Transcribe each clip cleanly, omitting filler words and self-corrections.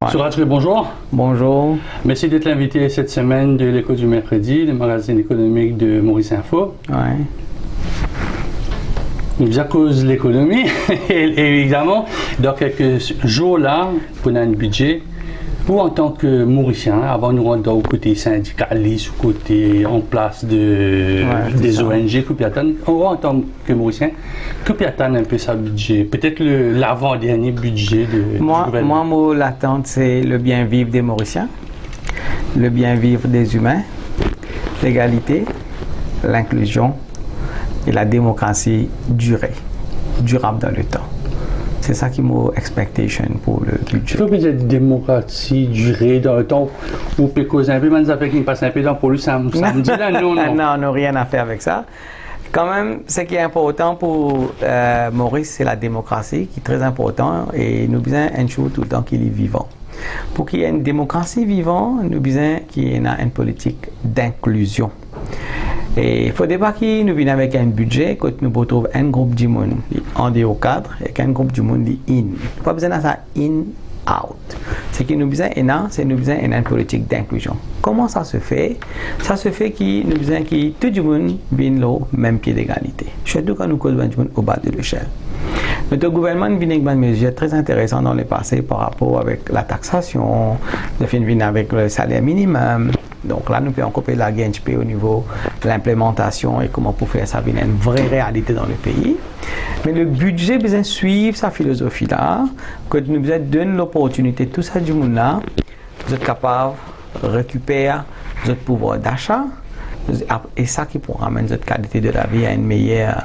Monsieur Rattray, bonjour. Bonjour. Merci d'être l'invité cette semaine de l'Écho du mercredi, le magazine économique de Maurice Info. Ouais. Nous à cause de l'économie, et évidemment, dans quelques jours là, pour un budget, vous en tant que Mauricien, avant nous rendre au côté syndicaliste, au côté en place des ONG, en tant que Mauricien, que peut attendre un peu sa budget? Peut-être l'avant-dernier budget du gouvernement. Moi, l'attente, c'est le bien-vivre des Mauriciens, le bien-vivre des humains, l'égalité, l'inclusion et la démocratie durable dans le temps. C'est ça qui est mon expectation pour le budget. Il faut dire démocratie durée dans le temps où peut causer un peu, mais ça fait qu'il passe un peu dans pour lui, ça me dit là, non. Non, on n'a rien à faire avec ça. Quand même, ce qui est important pour Maurice, c'est la démocratie, qui est très important, et nous besoin un chose tout le temps qu'il est vivant. Pour qu'il y ait une démocratie vivante, nous besoin qu'il y ait une politique d'inclusion. Et il ne faudrait pas qu'il nous vienne avec un budget quand nous retrouvons un groupe du monde en dehors au cadre et qu'un groupe du monde in. Il n'y a pas besoin de ça in, out. Ce qui nous besoin c'est nous besoin d'une politique d'inclusion. Comment ça se fait? Ça se fait qu'il nous besoin que tout le monde vienne au même pied d'égalité. Surtout quand nous causons du monde au bas de l'échelle. Notre gouvernement vient avec des mesures très intéressantes dans le passé par rapport avec la taxation, de venir avec le salaire minimum. Donc là, nous pouvons couper la GNHP au niveau de l'implémentation et comment pour faire ça venir une vraie réalité dans le pays. Mais le budget besoin suivre sa philosophie-là, que nous besoin donner l'opportunité, tout ça du monde-là, vous êtes capable de récupérer votre pouvoir d'achat, et ça qui pourra amener votre qualité de la vie à un meilleur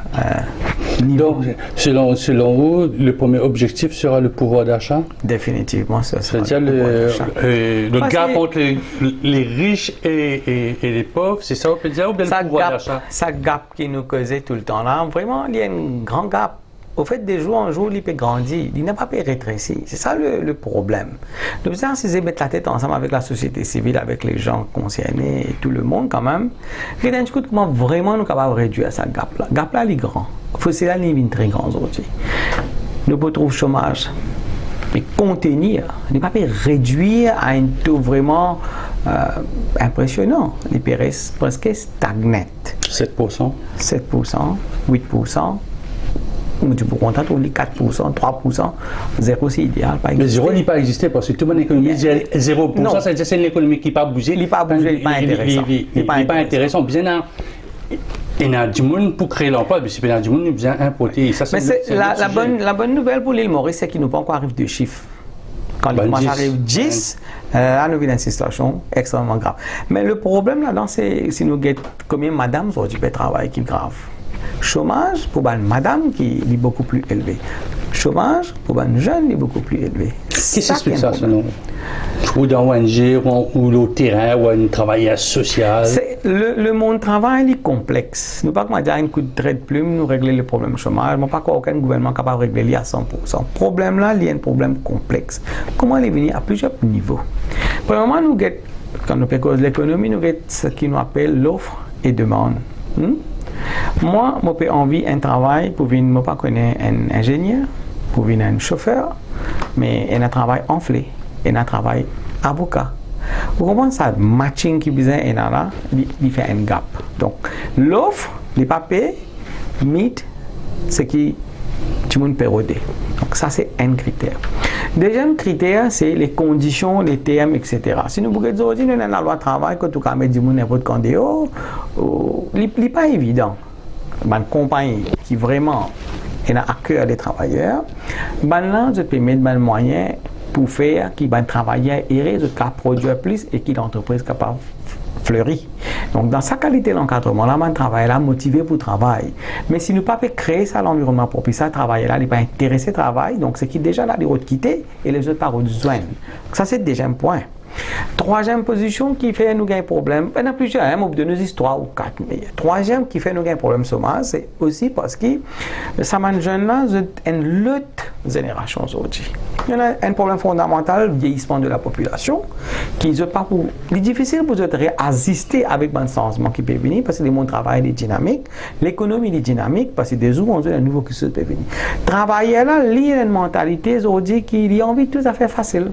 niveau. Donc, selon vous, le premier objectif sera le pouvoir d'achat? Définitivement, ça sera c'est-à-dire le gap entre les riches et les pauvres, c'est ça on peut dire, ou bien le pouvoir d'achat? Ça gap qui nous causait tout le temps là, vraiment, il y a un grand gap. Au fait, de jour en jour, il peut grandir, il n'a pas pu rétrécir. C'est ça le problème. Nous devons essayer de mettre la tête ensemble avec la société civile, avec les gens concernés et tout le monde quand même. Et d'un coup, comment vraiment nous sommes capables de réduire ce gap-là. Le gap-là, il est grand. C'est là, il est très grand aujourd'hui. Nous pouvons trouver le chômage, mais contenir, ne pas réduire à un taux vraiment impressionnant. Il peut rester presque stagnette. 7%. 7%, 8%. Tu peux compter 4%, 3%, 0 c'est idéal. Mais 0 n'est pas existé parce que toute mon économie dit 0%, c'est une économie qui n'a pas bougé. Il n'est pas bougé, il n'est pas intéressant. Il n'est pas intéressant. Bien, il y a du monde pour créer l'emploi, mais il y a du monde qui vient importer. La bonne nouvelle pour l'île Maurice, c'est qu'il nous pas encore arrive de chiffres. Quand il commence à arriver 10, là, nous vivons une situation extrêmement grave. Mais le problème là-dedans, c'est si nous guettons combien de madame aujourd'hui peut travailler qui est grave. Chômage pour une madame qui est beaucoup plus élevé. Chômage pour une jeune est beaucoup plus élevé. Qu'est-ce qui explique ça selon vous? Ou dans ONG, ou au terrain, ou un travail social? Le monde travail est complexe. Nous ne pouvons pas dire un coup de trait de plume, nous régler le problème du chômage. Nous ne pouvons pas aucun gouvernement capable de régler à 100%. Le problème là, il y a un problème complexe. Comment aller venir à plusieurs niveaux? Premièrement, quand nous parlons de l'économie, nous avons ce qu'on appelle l'offre et demande. Moi, j'ai envie d'un travail pour venir, je ne connais pas un ingénieur, pour venir un chauffeur, mais un travail enflé, un travail avocat. Vous comprenez ça, le matching qui besoin est là, il fait un gap. Donc, l'offre, les papiers, meet, ce qui tout le monde peut roder. Donc, ça, c'est un critère. Deuxième critère, c'est les conditions, les termes, etc. Si nous voulons dire, nous avons la loi de travail, que tout le monde dit, n'importe quand, il n'est pas évident. Une compagnie qui vraiment est à cœur des travailleurs, là, je peux mettre des moyens pour faire qu'ils les travailleurs aient produire plus et que l'entreprise capable de fleurir. Donc, dans sa qualité d'encadrement, là, le travail là motivé pour le travail. Mais si nous ne pouvons pas créer ça, l'environnement propice, ça, travail là, il n'est pas intéressé au travail, donc c'est qui déjà là, les autres quitter et les autres pas rejoindre. Ça, c'est déjà un point. Troisième position qui fait nous gagner problème, il y en a plusieurs, on peut donner 3 ou 4, mais troisième qui fait nous gagner problème chômage, c'est aussi parce que ça mène jeune là, une autre génération aujourd'hui. Il y en a un problème fondamental, vieillissement de la population, qui est pas pour, il est difficile pour eux de réassister avec un changement qui peut venir parce que le monde travail est dynamique, l'économie est dynamique parce que des jours on a un nouveau qui se peut venir. Travailler là, il y a une mentalité aujourd'hui qui a envie tout à fait facile.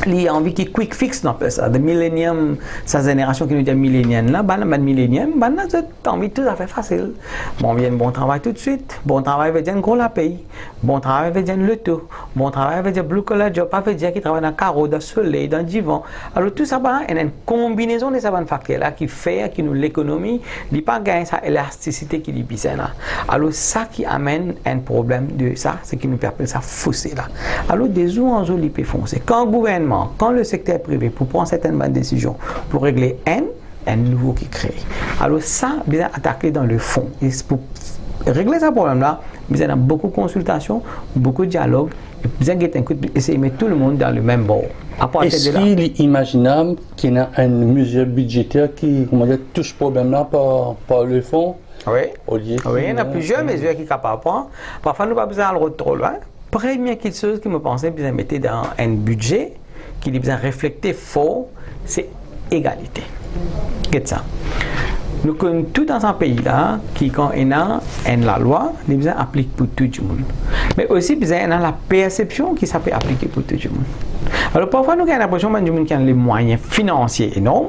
il a envie qu'il quick fix non ça de millénium sa génération qui nous dit millénienne là ban millénium ban c'est envie tout à fait facile bon vient bon travail tout de suite bon travail veut dire gros la paye bon travail veut dire le taux bon travail veut dire blue collar job pas veut dire qui travaille dans carreau dans soleil dans divan alors tout ça ben une combinaison de ces facteurs là qui fait qui nous l'économie il pas gagner sa élasticité qui dit bizarre là alors ça qui amène un problème de ça c'est qui nous permet ça fausser là alors des où en joli peut foncer quand gouvernement quand le secteur privé pour prendre certaines bonnes décisions pour régler un nouveau qui crée. Alors ça, bien attaquer dans le fond. Et pour régler ce problème-là, bien a beaucoup de consultations, beaucoup de dialogues, et bien essayer de mettre tout le monde dans le même bord. Est-ce qu'il est imaginable qu'il y ait une mesure budgétaire qui touche ce problème-là par le fond? Oui, il y en a plusieurs mesures qui sont capables de prendre. Parfois, nous n'avons pas besoin d'aller trop loin. Première chose que je pensais bien mettre dans un budget, qui est bien reflété fort, c'est égalité. Qu'est-ce ça? Nous connaissons tout dans un pays là, qui quand il y a la loi, il bien applique pour tout le monde. Mais aussi, il y a la perception qui s'appelle appliquer pour tout le monde. Alors parfois, nous avons l'impression que les gens qui ont les moyens financiers énormes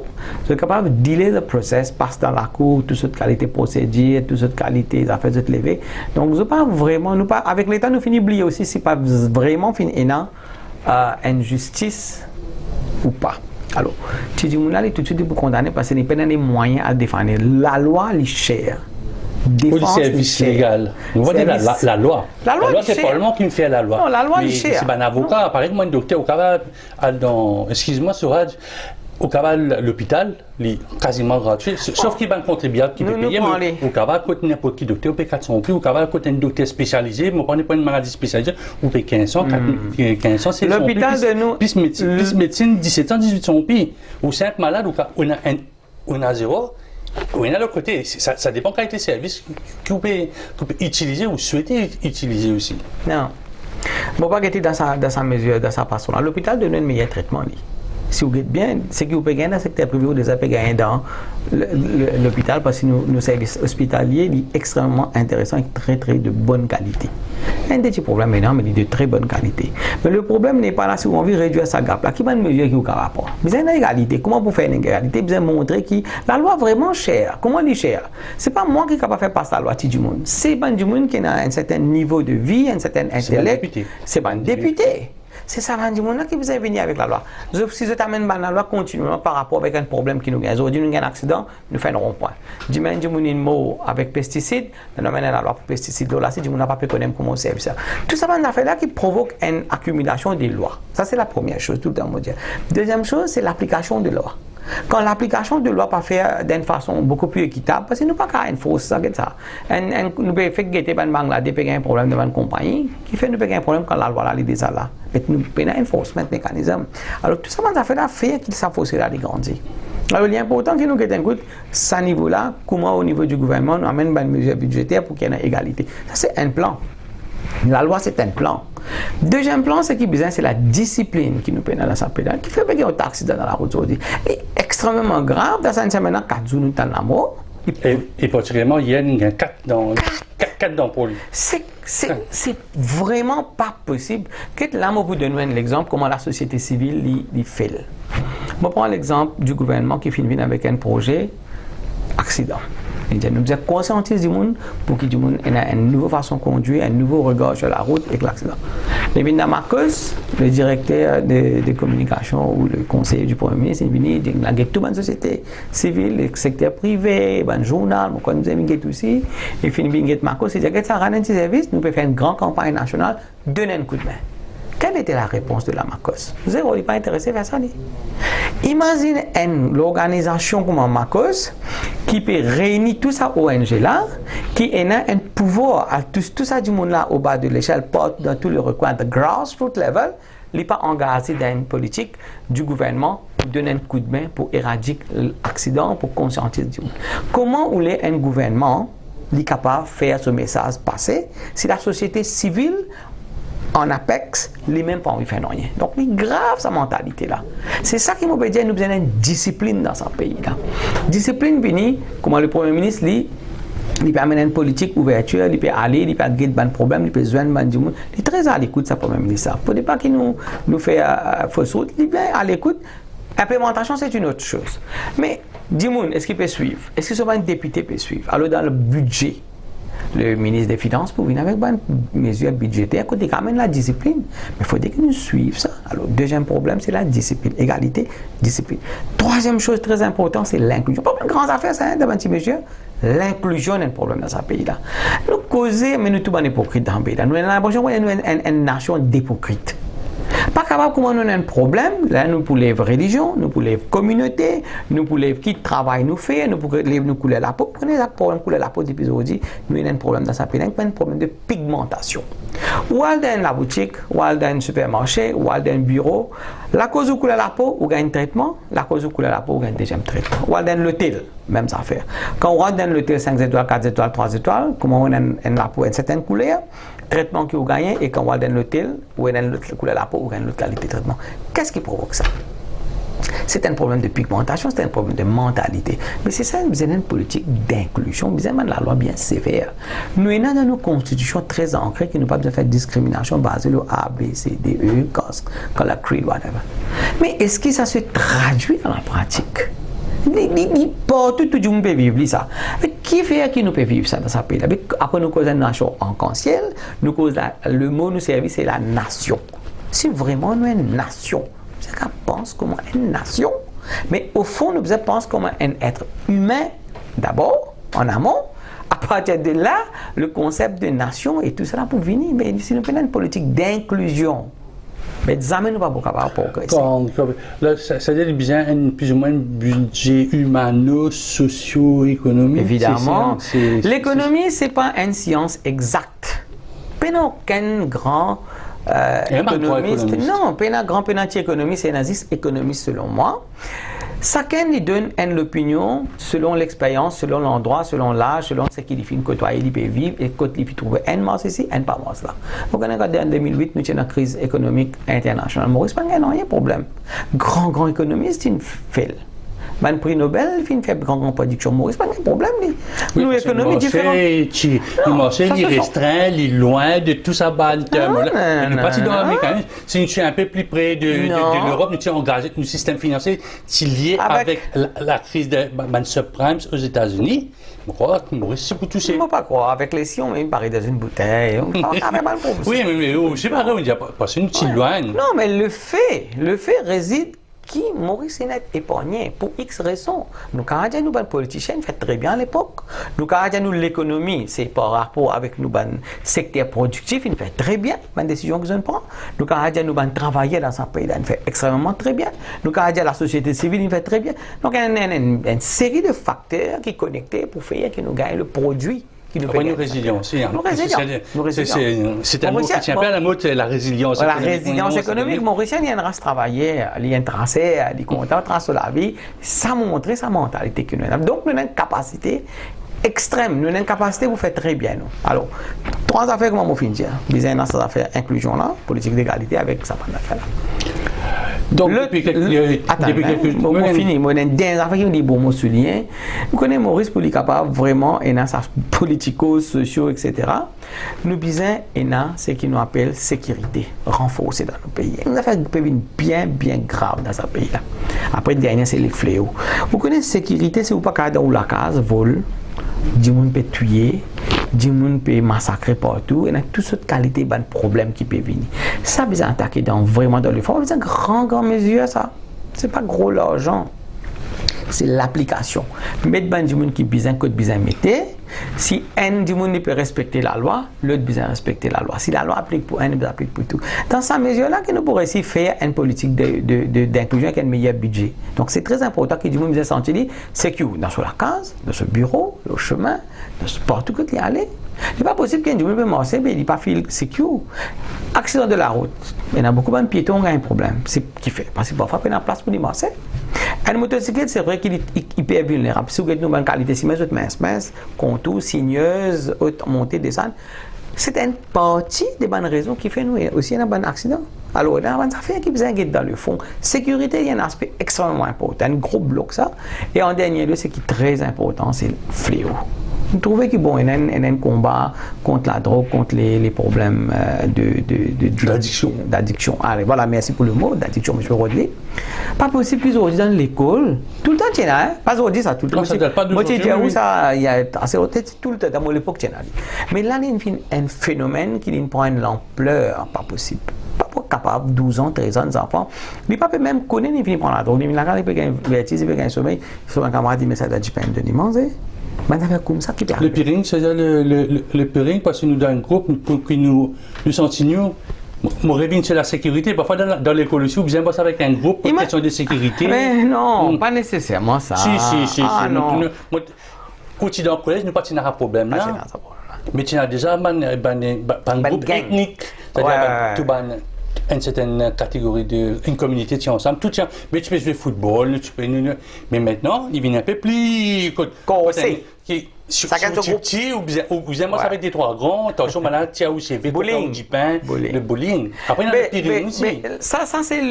sont capables de dealer le process, passe dans la cour, toute cette qualité procédure, toute cette qualité affaires de lever. Donc, nous pas vraiment, avec l'État, nous finissons d'oublier aussi si pas vraiment finissons injustice ou pas. Alors, tu dis, il est tout de suite pour condamner parce qu'il n'y a pas de moyens à défendre. La loi, elle est chère. Pour le service légal. Nous voyons la loi. La loi, c'est pas le monde qui me fait la loi. Non, la loi, elle est chère. C'est un avocat, par exemple, un docteur au cabal, excuse-moi, Souraj, au cabal, l'hôpital, il est quasiment gratuit, sauf qu'il y a un contribuable qui peut payer. Au cabal, quand n'importe qui docteur, on paye 400 plus. Au cabal, quand un docteur spécialisé, on prend pas une maladie spécialisée, on paye 1500, 1500, c'est l'hôpital de nous. Plus médecine, 1700, 1800 pays. Ou simple malade, on a zéro. Oui, de l'autre côté, ça dépend de la qualité de service que vous pouvez utiliser ou souhaiter utiliser aussi. Non. Je ne vais pas être dans sa mesure, dans sa façon. L'hôpital donne un meilleur traitement. Si vous êtes bien, c'est que vous pouvez gagner dans le secteur privé ou déjà gagner dans l'hôpital parce que nos services hospitaliers sont extrêmement intéressants et très très de bonne qualité. Un des petits problèmes énormes, mais de très bonne qualité. Mais le problème n'est pas là si on veut réduire sa gap là. Qui va une mesure qui vous rapport? Vous avez une égalité. Comment vous faire une égalité? Vous avez montrer que la loi est vraiment chère. Comment elle est chère? C'est pas moi qui est capable de faire passer la loi du monde. C'est pas du monde qui a un certain niveau de vie, un certain intellect. C'est pas un député. C'est ça, du monde qui vous a venu avec la loi. Si je t'amène la loi continuellement par rapport avec un problème qui nous gagne. Aujourd'hui, nous avons un accident, nous faisons un rond-point. Du monde qui a mot avec pesticides, nous amène la loi pour pesticides. Là, si du monde n'a pas pu connaître comment c'est ça. Tout ça, on a fait là qui provoque une accumulation des lois. Ça, c'est la première chose, tout le temps. Deuxième chose, c'est l'application de loi. Quand l'application de loi pas fait d'une façon beaucoup plus équitable, parce que nous pas qu'à enforcer ça, nous pouvons faire que ban Bangladesh a un problème devant une compagnie, qui fait nous pas un problème quand la loi là est déjà là. Mais nous pouvons un enforcement mécanisme. Alors tout ça, on a fait là faire qu'il s'enforce là de grandir. Alors il est important que nous écoutons ce niveau-là, comment au niveau du gouvernement nous amène une mesure budgétaire pour qu'il y ait une égalité. Ça c'est un plan. La loi, c'est un plan. Deuxième plan, c'est c'est la discipline qui nous peine dans sa pédale, qui fait qu'il y a un accident dans la route aujourd'hui. Et extrêmement grave, dans cette semaine, 4 jours, nous sommes mort. Et particulièrement, il y a 4 dents pour lui. C'est vraiment pas possible. Là, je vous donne un exemple comment la société civile y fait. Je prends l'exemple du gouvernement qui finit avec un projet accident. Nous devons conscientiser du monde pour que le monde ait une nouvelle façon de conduire, un nouveau regard sur la route et l'accident. Mais dans ma cause, le directeur de communication ou le conseiller du Premier ministre est venu dire que toute la société civile, le secteur privé, le journal, nous avons dit aussi, et fini ma cause, c'est que ça rend un service, nous pouvons faire une grande campagne nationale, donner un coup de main. Quelle était la réponse de la MACOS? Zéro, il n'est pas intéressé à faire ça. Imagine une organisation comme MACOS qui peut réunir tout ça ONG là, qui a un pouvoir à tout ça du monde là au bas de l'échelle, porte dans tous les recoins de grassroots level, il n'est pas engagé dans une politique du gouvernement pour donner un coup de main pour éradiquer l'accident, pour conscientiser du monde. Comment un gouvernement est capable de faire ce message passer si la société civile en apex, les mêmes pas envie de faire rien. Donc, c'est grave sa mentalité là. C'est ça qui m'a dit, nous avons une discipline dans ce pays là. Discipline venue, comme le Premier ministre dit, Il peut amener une politique ouverture, il peut aller, il peut guider un problème, il peut joindre un monde. Il est très à l'écoute, ça peut même dire ça. Il ne faut pas qu'il nous fait fausse route, il est bien à l'écoute. L'implémentation, c'est une autre chose. Mais, dis-moi, est-ce qu'il peut suivre? Est-ce que seulement un député peut suivre? Alors, dans le budget, le ministre des Finances pour venir avec une mesure budgétaire qui amène la discipline. Mais il faut que nous suivions ça. Alors, deuxième problème, c'est la discipline. Égalité, discipline. Troisième chose très importante, c'est l'inclusion. Pas une grande affaire, ça, devant ces mesures. L'inclusion est un problème dans ce pays-là. Nous causons, mais nous sommes tous hypocrites dans ce pays-là. Nous avons l'impression qu'on est une nation d'hypocrites. Pas capable comment nous avons un problème, là nous pour les religions, nous pour les communautés, nous pour les qui travaillent nous fait, nous pour les nous couler la peau. Prenez le problème couler la peau depuis aujourd'hui, nous avons un problème dans sa pays, un problème de pigmentation. Ou dans la boutique, ou dans un supermarché, ou dans un bureau, la cause où couler la peau, ou gagne un traitement, la cause où couler la peau, ou gagne un deuxième traitement. Ou dans l'hôtel, même affaire. Quand on rentre dans l'hôtel 5 étoiles, 4 étoiles, 3 étoiles, comment on a la peau une certaine couleur, traitement que vous gagnez, et quand on va dans l'hôtel, ou dans l'autre couleur la peau, ou gagne l'autre qualité de traitement. Qu'est-ce qui provoque ça? C'est un problème de pigmentation, c'est un problème de mentalité. Mais c'est ça, nous avons une politique d'inclusion, nous avons la loi bien sévère. Nous avons dans nos constitutions très ancrées qui ne peuvent pas faire discrimination basée sur A, B, C, D, E, color, creed, whatever. Mais est-ce que ça se traduit dans la pratique? Partout, tout le monde peut vivre ça. Mais qui fait qui nous peut vivre ça dans ce pays-là? Après, nous causons une nation arc-en-ciel, nous causons le mot nous servit, c'est la nation. Si vraiment nous sommes une nation, c'est qu'on pense comme une nation. Mais au fond, nous pensons comme un être humain, d'abord, en amont. À partir de là, le concept de nation et tout cela pour venir. Mais si nous faisons une politique d'inclusion, mais jamais nous ne pouvons pas progresser. Là, ça veut dire plus ou moins un budget humano-socio-économique. Évidemment. L'économie, ce n'est pas une science exacte. Pas aucun grand économiste. Non, pas un grand penalty économiste, c'est un économiste selon moi. Chacun lui donne une opinion selon l'expérience, selon l'endroit, selon l'âge, selon ce qu'il fait côtoyer, il peut vivre et quand il peut trouver un mars ici, un pas mars là. Vous regardez en 2008, nous avons une crise économique internationale. Maurice Pangay n'a rien de problème. Grand économiste, il fait. Le prix Nobel, il fait grande production. Maurice, pas de problème. Oui, nous, économie différente. Le marché, il est restreint, il est loin de tout ça. Nous partis dans l'Amérique. Si nous sommes un peu plus près de l'Europe, nous sommes engagés avec nos systèmes financiers liés avec la crise de subprimes aux États-Unis. Maurice, c'est pour tout ça. Je ne peux pas croire. Avec les si on met dans une bouteille, on parle quand même mal pour vous. Oui, mais c'est pas vrai, on dit pas c'est une petite loin. Non, mais le fait réside qui Maurice est épargné pour X raisons. Nous, Canadiens, nous, les politiciens, fait très bien à l'époque. Nous, Canadiens, nous, l'économie, c'est par rapport avec nous, le secteur productif, il fait très bien, les décisions que nous prenons. Nous, Canadiens, nous, travailler dans ce pays-là, il fait extrêmement très bien. Nous, Canadiens, la société civile, il fait très bien. Donc, il y a une série de facteurs qui sont connectés pour faire que nous gagnons le produit. Nous résilions aussi. C'est un mot qui tient bien la mot, la résilience. La résilience économique, Mauricien, il y a un travailler, il y a un tracé, il est content, trace la vie. Ça montre sa mentalité que nous avons. Donc, nous avons une capacité extrême, nous avons une capacité pour faire très bien. Alors, trois affaires que je vais finir. Disons dans ces affaires inclusion là, politique d'égalité avec sa bande d'affaires là. Donc, depuis quelques mois, on finit. Moi, des affaires qui ont des bons mots soulignés. Nous connaissons Maurice pour être capable vraiment, et dans sa politico, socio, etc. Nous disons, et dans ce qui nous appelle sécurité renforcée dans nos pays. Nous avons fait des bien grave dans ce pays-là. Après, le dernier, c'est les fléaux. Vous connaissez sécurité, c'est pas dans la case, vol, du monde peut tuer, du monde peut massacrer partout, et il y a toutes sortes de qualités, de problèmes qui peuvent venir. Ça, vous attaquer vraiment dans le fond, c'est une grande mesure, ça. C'est pas gros l'argent. C'est l'application. Mettre du monde qui besoin que besoin mettre. Si un du monde peut respecter la loi, l'autre besoin respecter la loi. Si la loi applique pour un, elle applique pour tout. Dans cette mesure-là, que nous pourrions aussi faire une politique d'inclusion avec un meilleur budget. Donc c'est très important que du monde besoin sentir c'est que dans la case, dans ce bureau, le chemin, partout que tu y allais. Il n'est pas possible qu'un du monde peut marcher, mais il n'est pas fil secure. Accident de la route. Il y a beaucoup de piétons qui ont un problème. C'est ce qu'il fait. Parce que parfois, il y a une place pour y marcher. Un motocyclette, c'est vrai qu'il est hyper vulnérable. Si vous avez une bonne qualité, si vous avez mince, contour, signeuse, haute montée, descente, c'est une partie des bonnes raisons qui fait nous aussi un bon accident. Alors, il y a une affaire qui besoin d'être dans le fond. Sécurité, il y a un aspect extrêmement important, un gros bloc ça. Et en dernier lieu, ce qui est très important, c'est le fléau. Nous trouvons qu'il bon, y a un combat contre la drogue, contre les problèmes d'addiction. Allez, voilà, merci pour le mot, d'addiction, M. Rodley. Pas possible plus aujourd'hui dans l'école. Tout le temps, tu as, pas aujourd'hui, ça, tout le temps. Non, ça date pas Moi, tu dis où oui. ça, il y a assez longtemps, tout le temps, dans l'époque, tu as. Mais là, il y a un phénomène qui prend une ampleur, pas possible. Pas capable, 12 ans, 13 ans, des enfants. Mais pas même connaître, il finit prendre la drogue. Il peut gagner vertige, il peut gagner sommeil. Son camarade dit, mais ça doit être peine de n'y manger. Comme ça qui le peering, c'est-à-dire le peering, parce que nous, dans un groupe, pour que nous sentions, mon revenu, c'est la sécurité. Parfois, dans l'école aussi, vous avez avec un groupe pour question de sécurité. Mais non, pas nécessairement ça. Si. Non. Quand tu es dans le collège, nous pas de problème là. Mais tu as déjà un groupe ethnique. C'est-à-dire, tu as une certaine catégorie une communauté qui est ensemble, tout tient. Mais tu peux jouer football, mais maintenant, il vient un peu plus corsé. Petit ou vous aimez avec des trois grands, attention, maintenant, tu as aussi le bowling, le bowling. Après, il y a le peering aussi. Mais ça c'est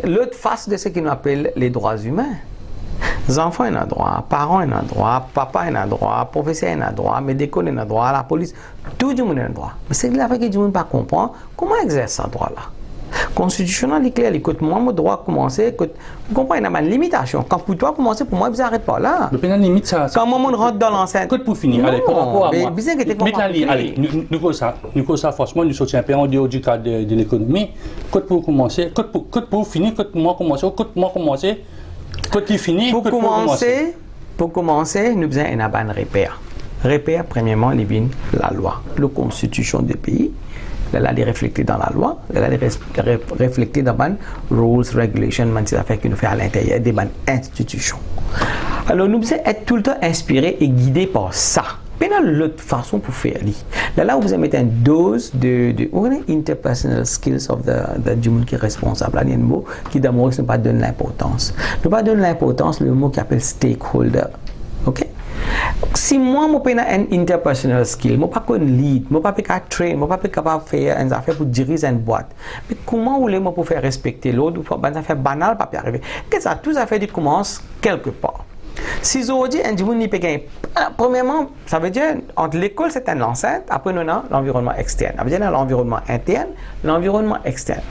l'autre face de ce qu'on appelle les droits humains. Les enfants ont un droit, parents ont un droit, papa a un droit, professeur a un droit, médicaux ont un droit, la police, tout le monde a un droit. Mais c'est là que tout le monde ne comprend pas comment exercer ce droit-là. Constitutionnel est clair, écoute, moi, mon droit commencer, écoute, vous comprenez, il y a une limitation. Quand pour toi commencer, pour moi, vous n'arrêtez pas là. Le pénal limite ça. Quand moi, on rentre dans l'enceinte. Écoute, pour finir, allez, par rapport à moi. Allez, nous, ça, franchement, nous sortons un peu en dehors du cadre de l'économie. Écoute, pour commencer, écoute, pour finir, écoute, moi, commencer. Quand il finit, pour commencer, nous avons un repère. Repère, premièrement, il vient la loi, la constitution du pays. Elle est reflétée dans la loi, elle est reflétée dans les rules, regulations, les affaires que nous faisons à l'intérieur des institutions. Alors, nous devons être tout le temps inspirés et guidés par ça. Maintenant, l'autre façon pour faire, là où vous mettez une dose de interpersonal skills of the human qui est responsable. Il y a un mot qui d'abord ne pas donne l'importance. Ne pas donner l'importance, le mot qui appelle stakeholder. Ok? Si moi, je n'ai pas un interpersonal skill, je ne pas un lead, je ne pas un train, je ne pas capable de faire une affaire pour diriger une boîte. Mais comment voulez-vous pour faire respecter l'autre ou faire une affaire banale pour arriver? Qu'est-ce que ça? Tout ça fait commence quelque part. Si aujourd'hui, un dimanche n'y peut gagner, premièrement, ça veut dire entre l'école, c'est une enceinte, après nous avons l'environnement externe. Ça veut dire l'environnement interne, l'environnement externe.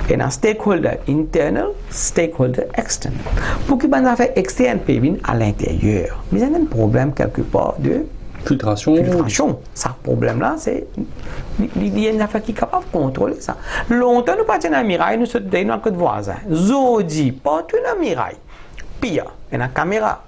Et dans stakeholder internal, stakeholder external. Pour que les affaires externes puissent venir à l'intérieur. Mais il y a un problème quelque part de filtration. Ce problème-là, c'est il y a une affaire qui est capable de contrôler ça. Longtemps, nous partons dans la miraille, nous sommes dans notre voisin. Aujourd'hui, partout dans la miraille. Pire, il y a une caméra.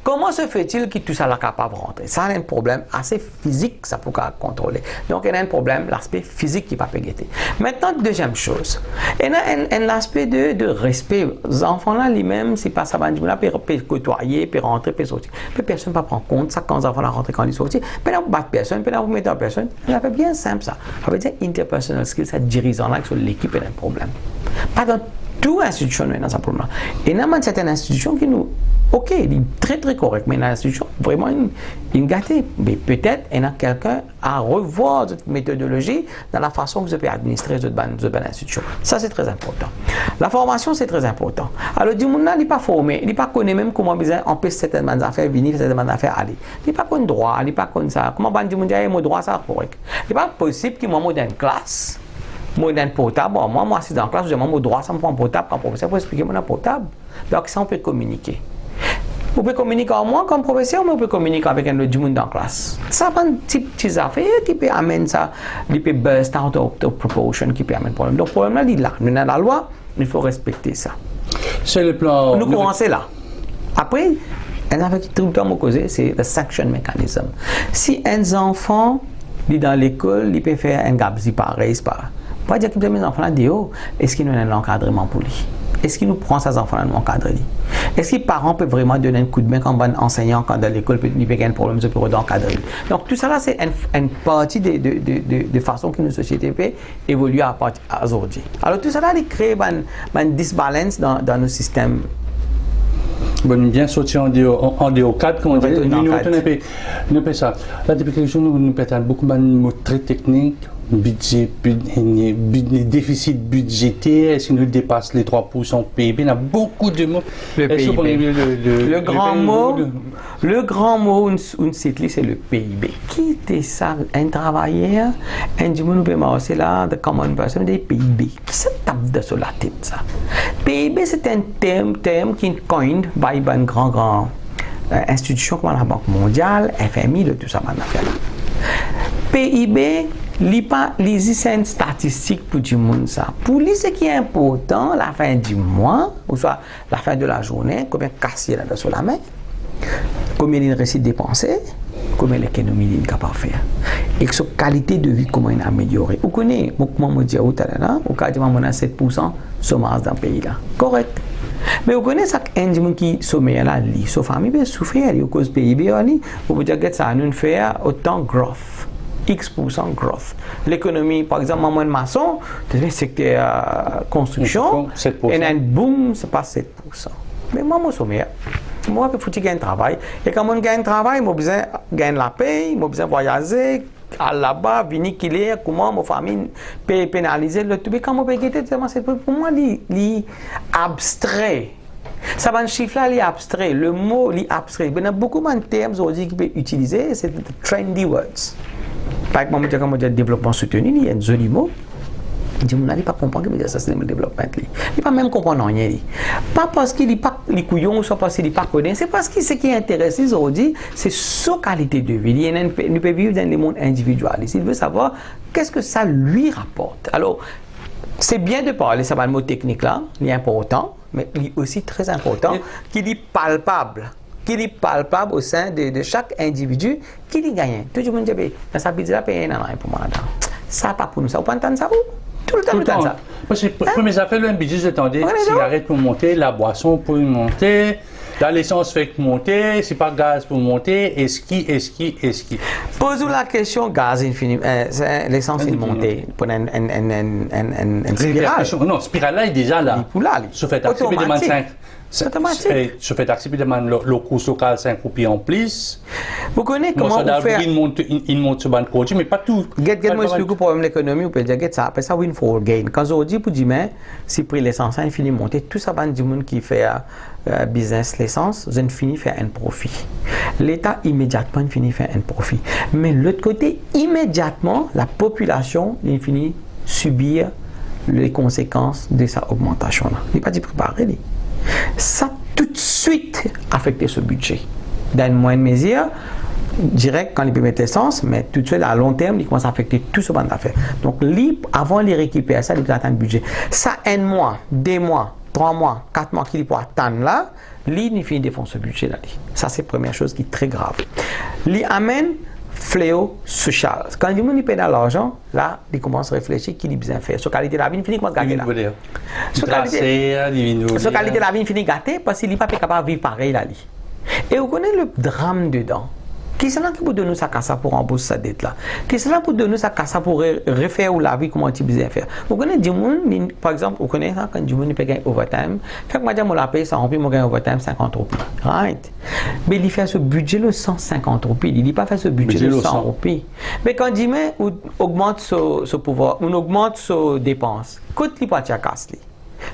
Comment se fait-il que tout ça est capable de rentrer? Ça a un problème assez physique, ça peut contrôler. Donc, il y a un problème, l'aspect physique qui ne peut pas guetter. Maintenant, deuxième chose, il y a un aspect de respect. Les enfants-là, lui-même, c'est pas ça, ils peuvent côtoyer, peuvent rentrer, peuvent sortir. Mais personne ne peut prendre compte ça quand les enfants rentrent, quand ils sortent. Puis là, vous battez personne, puis là, vous mettez en personne. Ça fait bien simple, ça. Ça veut dire interpersonal skills, ça dirigeant-là, que sur l'équipe, il y a un problème. Pas dans toute institution dans un problème. Et il y a certaines institutions qui nous, ok, il est très très correct, mais l'institution, vraiment, une gâtée. Mais peut-être, il y a quelqu'un à revoir cette méthodologie dans la façon que vous pouvez administrer cette institution. Ça, c'est très important. La formation, c'est très important. Alors, du monde, il n'est pas formé, il n'est pas connu même comment empêcher certaines affaires venir, certaines affaires aller. Il n'est pas connu droit, il n'est pas connu ça. Comment du monde dit, mon droit, ça correct. Il n'est pas possible qu'il m'envoie dans une classe. Moi, dans un portable, moi, si dans la classe, j'ai mon droit, ça me prend un portable, quand le professeur peut expliquer mon portable. Donc, ça, on peut communiquer. Vous pouvez communiquer avec moi comme professeur, mais vous pouvez communiquer avec un autre monde dans la classe. Ça prend des petites affaires qui peuvent amener ça, qui peuvent burst out of proportion, qui peuvent amener le problème. Donc, le problème là, il est là. Nous, dans la loi, il faut respecter ça. C'est le plan. Nous commençons là. Après, un affaire qui tout le temps me cause, c'est le sanction mechanism. Si un enfant est dans l'école, il peut faire un gabegie pareil, c'est pas. Pas dire que mes enfants là disent, est-ce qu'il y a un encadrement pour lui? Est-ce qu'il nous prend ces enfants là nous encadrer? Est-ce que les parents peuvent vraiment donner un coup de main comme un enseignant quand dans l'école peut y avoir un problème de bureau d'encadrer? Donc tout ça là c'est une partie de façon que nos sociétés peuvent évoluer à aujourd'hui. Alors tout ça là il crée une disbalance dans nos systèmes. Bon, bien sortir en dehors cadre, comment dire, nous ça. Là, depuis quelques jours, nous perdons beaucoup de mots très techniques, déficit budgétaire, si nous dépasse les 3% PIB, il y a beaucoup de mots. Le grand mot, une cite, c'est le PIB. Qui était ça? Un travailleur, un dimanche, c'est là, de common person, des PIB. C'est tape de sur la tête, ça. PIB, c'est un terme qui est coined by une grande institution comme la Banque mondiale, FMI, de tout ça, PIB, c'est une statistique pour tout le monde. Pour lui, ce qui est important, la fin du mois, ou soit la fin de la journée, combien de cassiers là sur la main, combien il réussit de dépenser, combien l'économie est capable de faire. Et que sa qualité de vie, comment il a amélioré. Vous connaissez, comment je dis au Talana, au cas où on a 7% chômage dans le pays là. Correct. Mais vous connaissez ça, un gens qui sommeille là, sa famille peut souffrir, à cause du PIB, vous pouvez dire que ça nous fait autant growth. X% growth. L'économie, par exemple, maman de maçon, le secteur construction, et un boom, c'est pas 7%. Mais moi, sommeille. Moi, il faut que je gagne un travail. Et quand on gagne un travail, je besoin de gagner la paye, je besoin de voyager, aller là-bas, venir qu'il comment ma famille peut pénaliser le tout. Mais quand je peux c'est pour moi, c'est abstrait. Ça va un chiffre là, il est abstrait. Le mot, il est abstrait. Il y a beaucoup de termes aujourd'hui qui peuvent utiliser, c'est trendy words. Par exemple, quand on dit développement soutenu, il y a un joli mot. Je ne peux pas comprendre que ça c'est le développement. Il ne peut pas même comprendre rien. Pas parce qu'il n'est pas les couillons, soit parce qu'il n'est pas connu. C'est parce que ce qui est intéressant aujourd'hui, c'est sa qualité de vie. Il peut vivre dans le monde individuel. Il veut savoir qu'est-ce que ça lui rapporte. Alors, c'est bien de parler, ça va le mot technique là, il est important, mais il est aussi très important qu'il est palpable. Qu'il est palpable au sein de chaque individu, qu'il y gagne. Tout le monde dit, dans sa budget, paye un an pour moi. Ça pas pour nous, ça. Vous pouvez entendre ça où? Tout le temps, ça. Parce que pour mes affaires, le budget, j'attendais cigarette pour monter, la boisson pour monter, la l'essence fait monter, c'est pas gaz pour monter, esqui. Pose-vous la question, gaz infini, l'essence est montée pour une spirale. Non, spirale là est déjà là. Se fait taxer, il demande 5. Se fait taxer, il demande le coût local 5 roupies en plus. Vous connaissez comment on fait? Il monte sur le produit, mais pas tout. Moi, je explique le problème de l'économie, vous pouvez dire que ça appelle ça windfall gain. Quand je dis pour dire, si prix l'essence a fini monter, tout ça va du monde qui fait business l'essence, je finis faire un profit. L'État immédiatement finit faire un profit. Mais de l'autre côté, immédiatement, la population finit subir les conséquences de sa augmentation. Il n'est pas dit préparer. Ça tout de suite affecté ce budget. Dans une moindre mesure, direct quand il peut mettre l'essence, mais tout de suite à long terme, il commence à affecter tout ce bande d'affaires. Donc, avant de récupérer ça, il peut atteindre le budget. Ça, 1 mois, 2 mois, 3 mois, 4 mois qu'il peut atteindre là, il finit de défendre ce budget là. Ça, c'est la première chose qui est très grave. Il amène fléau social. Quand il monde paye dans l'argent, là, il commence à réfléchir qu'il a besoin de faire. Sa qualité de la vie finit comment gâter là. Sa qualité de la vie finit gâter parce qu'il n'est pas capable de vivre pareil là. Et vous connaissez le drame dedans. Qui est là qui peut donner sa casse pour rembourser sa dette là? Qui est là pour donner sa casse pour refaire la vie comment tu besoin faire? Vous connaissez du monde, par exemple, vous connaissez quand du monde peut gagner overtime, quand madame la paye 100 roupies, moi gagne overtime 50 roupies. Right? Mais il fait ce budget le 150 roupies, il n'a pas fait ce budget le 100 roupies. Mais quand il met, on augmente ce pouvoir, on augmente ses dépenses, coûte il pas ta casse li.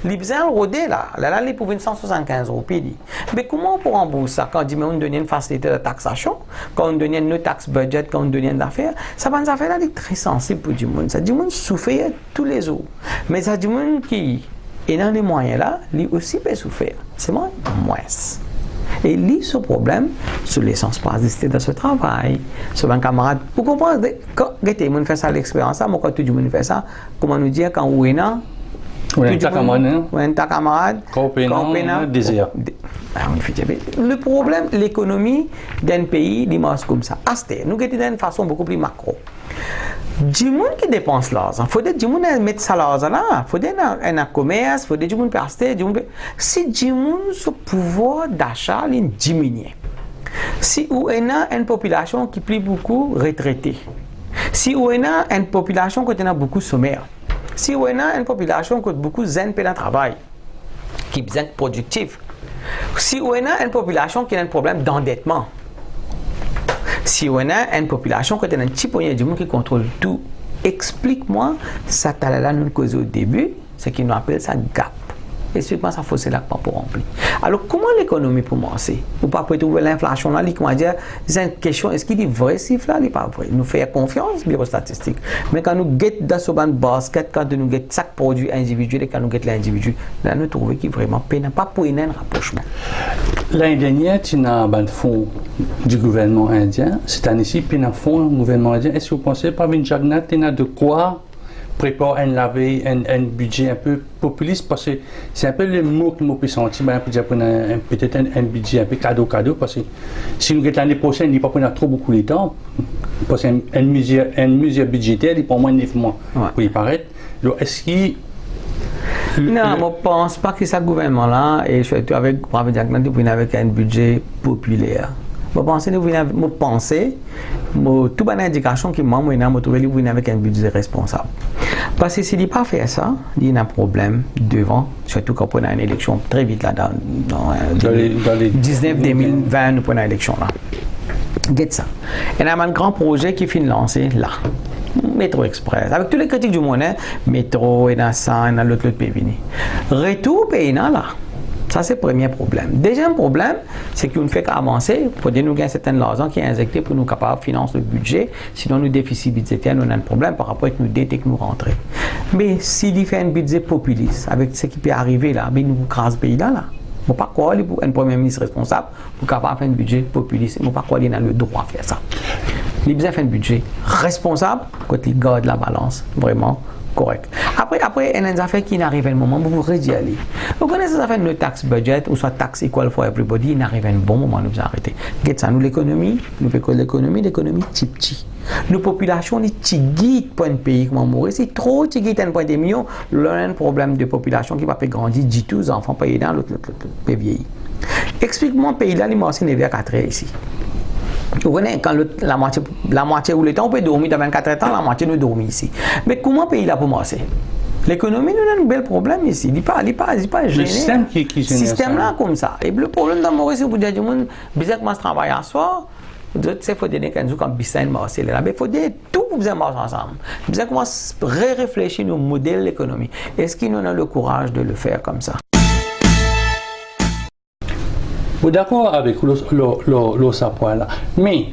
Les besoins rodés là, il pour 175 roupies. Mais comment on peut rembourser ça quand on donne une facilité de taxation, quand on donne une taxe budget, quand on donne une affaire? Ça va nous affaire là très sensible pour du monde. Ça du monde souffre tous les jours. Mais ça du monde qui est dans les moyens là, lui aussi peut souffrir. C'est moins. Et lui, ce problème, sur l'essence pas résister dans ce travail, sur un camarade. Vous comprenez? Quand on fait ça l'expérience, moi quand tout le monde fait ça, comment nous dire quand on est là? Un camarade, désir. Le problème, l'économie d'un pays, il marche comme ça. Nous sommes d'une façon beaucoup plus macro. Du monde qui dépense l'argent, il faut que du monde mette ça l'argent là, il faut un commerce, il faut que du monde peut acheter, si du monde ce pouvoir d'achat diminue, si on a une population qui est beaucoup retraitée, si on a une population qui a beaucoup sommaire, si on a une population qui a beaucoup de dans le travail, qui est productive, si on a une population qui a un problème d'endettement, si on a une population qui a un petit poignet de monde qui contrôle tout explique-moi, ça t'a là nous causé au début, c'est qu'ils nous appellent ça gap. Explique-moi ça faut c'est là pas pour remplir. Alors comment l'économie pour commencer? Ou pas pour trouver l'inflation là, comment dire, c'est une question, est-ce qu'il est vrai chiffre là, il n'est pas vrai? Nous faire confiance bureau statistique. Mais quand nous get dans ce basket, quand nous get chaque produit individuel et quand nous get l'individu, là nous trouvons qu'il vraiment peine pas pour un rapprochement. L'année dernière, tu as un fonds du gouvernement indien. Cette année-ci, tu as un fonds du gouvernement indien. Est-ce que vous pensez par une jagnat, tu as de quoi préparer un budget un peu populiste? Parce que c'est un peu le mot que je peux sentir. Peut-être un budget un peu cadeau, parce que si nous regardons l'année prochaine, il ne va pas trop beaucoup de temps. Parce qu'une mesure budgétaire, il prend moins de 9 mois pour y paraître. Donc, est-ce qu'il non, je ne pense pas que ce gouvernement-là, et surtout avec un budget populaire. Je pense toute bonne indication que moi, je trouve avec un budget responsable. Parce que s'il n'est pas fait ça, il y a un problème devant, surtout quand on a une élection très vite là, dans les 19-2020, nous prenons une élection là. Get ça. Il y a un grand projet qui finit lancé là. Métro Express, avec tous les critiques du monde, hein? Métro, et dans ça, et dans l'autre pays venu. Retour pays là. Ça, c'est le premier problème. Deuxième problème, c'est qu'on ne fait qu'avancer pour nous gagner certaines l'argent qui est injecté pour nous capables de financer le budget. Sinon, nous déficit budgétaire, nous avons un problème par rapport à nous dettes que nous rentrons. Mais s'il fait un budget populiste, avec ce qui peut arriver là, mais nous crasons pays là. Je ne sais pas quoi un premier ministre responsable pour capable faire un budget populiste. Je ne sais pas quoi il a le droit de faire ça. Il a besoin de faire un budget responsable quand il garde la balance vraiment correcte. Après, il y a des affaires qui n'arrivent à un moment où vous pouvez y aller. Vous connaissez ces affaires de tax budget ou soit tax equal for everybody, il arrive à un bon moment où nous arrêter. Qu'est-ce ça, nous l'économie petit. Nos populations, les tigit pour un pays comme Maurice, c'est trop tigit un point des millions, l'un problème de population qui va faire grandir, dit tous les enfants payés dans l'autre pays vieilli. Explique-moi un pays là, il m'a aussi 9 à 4 heures ici. Vous voyez, quand la moitié ou le temps, on peut dormir dans 24 heures, la moitié nous dormit ici. Mais comment le pays là pour commencer? L'économie, nous a un bel problème ici. Il n'est pas gêné. Le système qui génère ça. Système là comme ça. Et le problème dans Maurice, c'est pour dire que les gens qui travaillent à soi, il faut donner qu'un jour comme Bissain Marseille là, mais il faut dire tout pour bien marcher ensemble. Nous avons commencé à réfléchir nos modèles d'économie. Est-ce qu'ils ont le courage de le faire comme ça? D'accord avec le sapin là, mais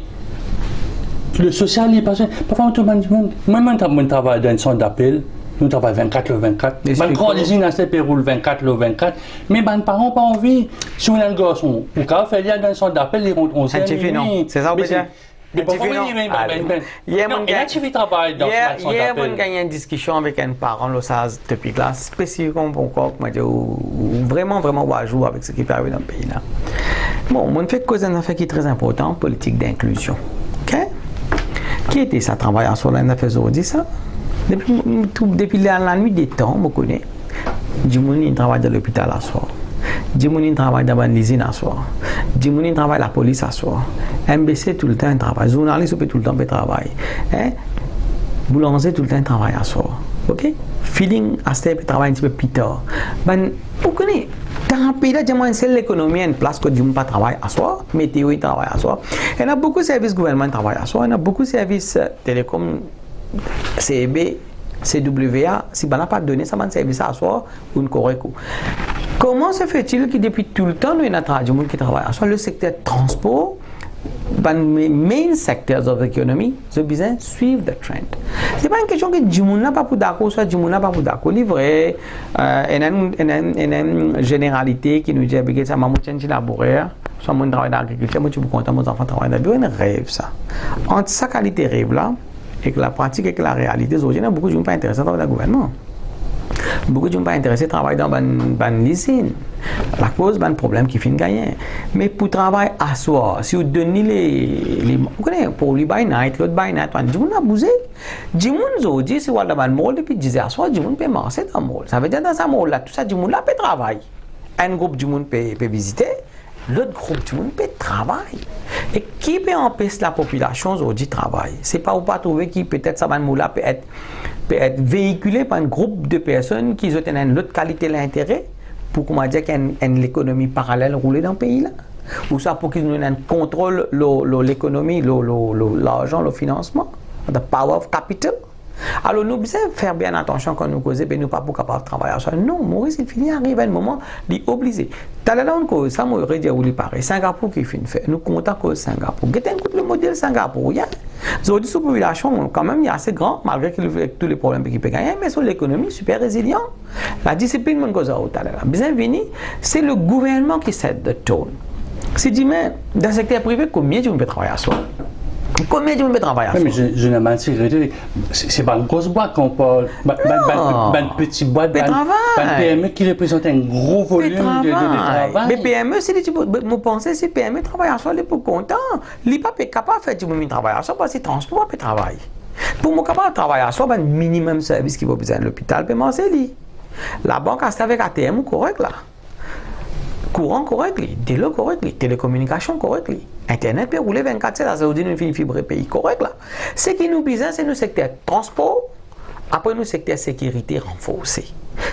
le social est pas. Parfois, moi, je travaille dans un centre d'appel, nous travaillons 24 le 24. Je prends les inastés le 24 le 24, mais mes parents n'ont pas envie. Si on a un garçon, ou quand on fait dans un centre d'appel, on sait. C'est ça, on peut dire. Mais pourquoi il y a un travail dans le centre d'appel. d'appel. Hier, on a eu une discussion avec un parent, ça topic là, spécifiquement pour quoi, vraiment à jour avec ce qui peut arriver dans le pays là. Bon, on fait cause d'un affaire qui est très important, politique d'inclusion. Ok? Qui était ça travail en soi, l'affaire aujourd'hui ça? Depuis la nuit des temps, on connaît. Djimouni travaille dans l'hôpital à soir. Djimouni travaille dans l'usine à soir. Djimouni travaille à la police à soir. MBC tout le temps travaille. Journaliste tout le temps travaille. Boulanger tout le temps travaille à soir. Ok? Feeling à ce travail un petit peu plus tard. Vous connaissez, dans un pays là, c'est l'économie une place que du monde pas travaille à soi, météo il travaille à soi. Il y a beaucoup de services gouvernement qui travaillent à soi. Il y a beaucoup de services télécom, CB, CWA. Si on n'a pas donné ça, un service à soi ou une correcte. Comment se fait-il que depuis tout le temps, nous avons des gens qui travaillent à soi, le secteur transport, les main sectors of the economy, the business suivent the trend. Ce n'est pas une question que du monde n'a pas pour d'accord, soit du monde n'a pas pour d'accord. Il est vrai, il y a une généralité qui nous dit que ça m'a montré un laboraire, soit mon travail d'agriculture, moi je suis content, mon enfant travaille dans un rêve ça. Entre sa qualité rêve là, et que la pratique et que la réalité, aujourd'hui, il y a beaucoup de gens pas intéressés dans le gouvernement. Beaucoup de gens pas intéressés travailler dans l'usine. La cause, c'est un problème qui finit gagner. Mais pour travailler à soi, si vous donnez les vous connaissez, pour lui by night, l'autre by night, du monde a bougé. Du monde aujourd'hui, si vous allez dans le mall, depuis 10 à soi, du monde peut marcher dans le mall. Ça veut dire dans ce mall là, tout ça, du monde là peut travailler. Un groupe du monde peut visiter, l'autre groupe du monde peut travailler. Et qui peut empêcher la population aujourd'hui de travailler? C'est pas ou pas trouver qui peut-être ça va peut être véhiculé par un groupe de personnes qui ont une autre qualité d'intérêt pour comment dire qu'il y a une économie parallèle roulée dans le pays là, ou ça pour qu'ils aient un contrôle l'économie, l'argent, le financement, the power of capital. Alors, nous devons faire bien attention quand nous causons, mais nous ne sommes pas capables de travailler sur ça. Non, Maurice, il finit arrive à un moment, il est obligé. T'as là, on cause, ça m'aurait dit, où il paraît. Singapour qui finit faire. Nous comptons cause Singapour. Écoute le modèle Singapour. Aujourd'hui, sous population, quand même, il est assez grand, malgré tous les problèmes qu'il peut gagner, mais sur l'économie, super résilient. La discipline, mon cause, bien venu, c'est le gouvernement qui set the tone. Si tu dis, mais dans le secteur privé, combien tu peux travailler à soi? Combien tu peux travailler à soi? Mais je n'ai pas dit, c'est pas une grosse boîte qu'on parle. Une petite boîte, une PME qui représente un gros volume de travail. Mais PME, si tu penses, si PME travaille à soi, il est pas content. Il n'est pas capable de faire du travail à soi parce que c'est transport pour travailler. Pour moi, capable de travailler à soi, il y a un minimum de service qui va besoin de l'hôpital, puis c'est lui. La banque a avec ATM correct là. Courant correct, télé correct, télécommunication correct, Internet peut rouler 24/7, ça veut dire une fibre pays correct là. Ce qui nous besoin, c'est le secteur transport, après le secteur sécurité renforcé.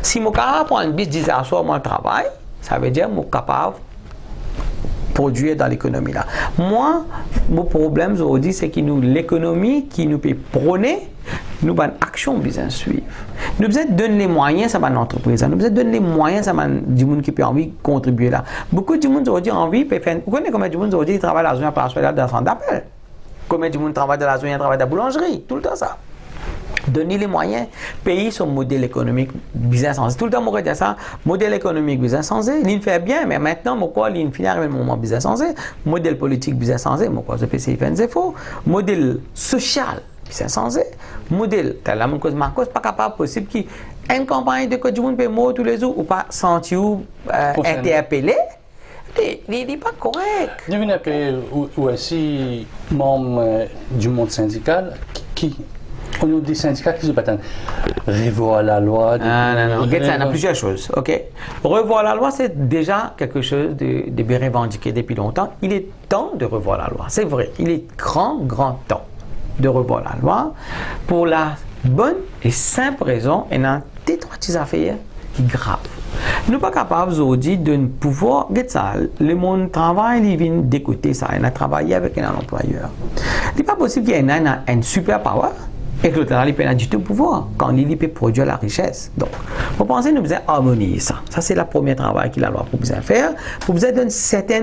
Si je suis capable de prendre un bis 10 heures soir, moi travail, ça veut dire que je suis capable de produire dans l'économie là. Moi, mon problème aujourd'hui, c'est que l'économie qui nous peut prôner, nous avons une action besoin suivre. Nous devons donner les moyens à l'entreprise. Nous devons donner les moyens à du monde qui peut envie de contribuer là. Beaucoup de monde aujourd'hui envie de faire. Vous connaissez combien de monde aujourd'hui travaille dans la zone par dans le centre d'appel? Combien de monde travaille dans la zone travaille dans la boulangerie? Tout le temps ça. Donner les moyens, payer son modèle économique business sensé. Tout le temps, on dit ça, modèle économique business sensé, il fait bien, mais maintenant, pourquoi il finit avec le moment business sensé, modèle politique business sensé, pourquoi ce PCI fait faux, modèle social business sensé, modèle, tel la même cause, Marcos, pas capable possible qu'une campagne de code du monde peut mourir tous les jours ou pas sentir interpellé. Il n'est pas correct. Je viens d'appeler aussi membre du monde syndical qui au niveau des syndicats qui se battent. Revoir la loi. Non. Il y a plusieurs choses. Okay? Revoir la loi, c'est déjà quelque chose de bien revendiqué depuis longtemps. Il est temps de revoir la loi. C'est vrai. Il est grand temps de revoir la loi pour la bonne et simple raison. Et dans des trois petites affaires qui graves. Nous ne sommes pas capables aujourd'hui de pouvoir. Le monde travail, il vient d'écouter ça. Il a travaillé avec un employeur. Il n'est pas possible qu'il y ait un super power. Et que le travail n'a pas du tout pouvoir quand il peut produire la richesse. Donc, vous pensez que nous devons harmoniser ça. Ça, c'est le premier travail qu'il a pour bien faire. Pour vous donner certains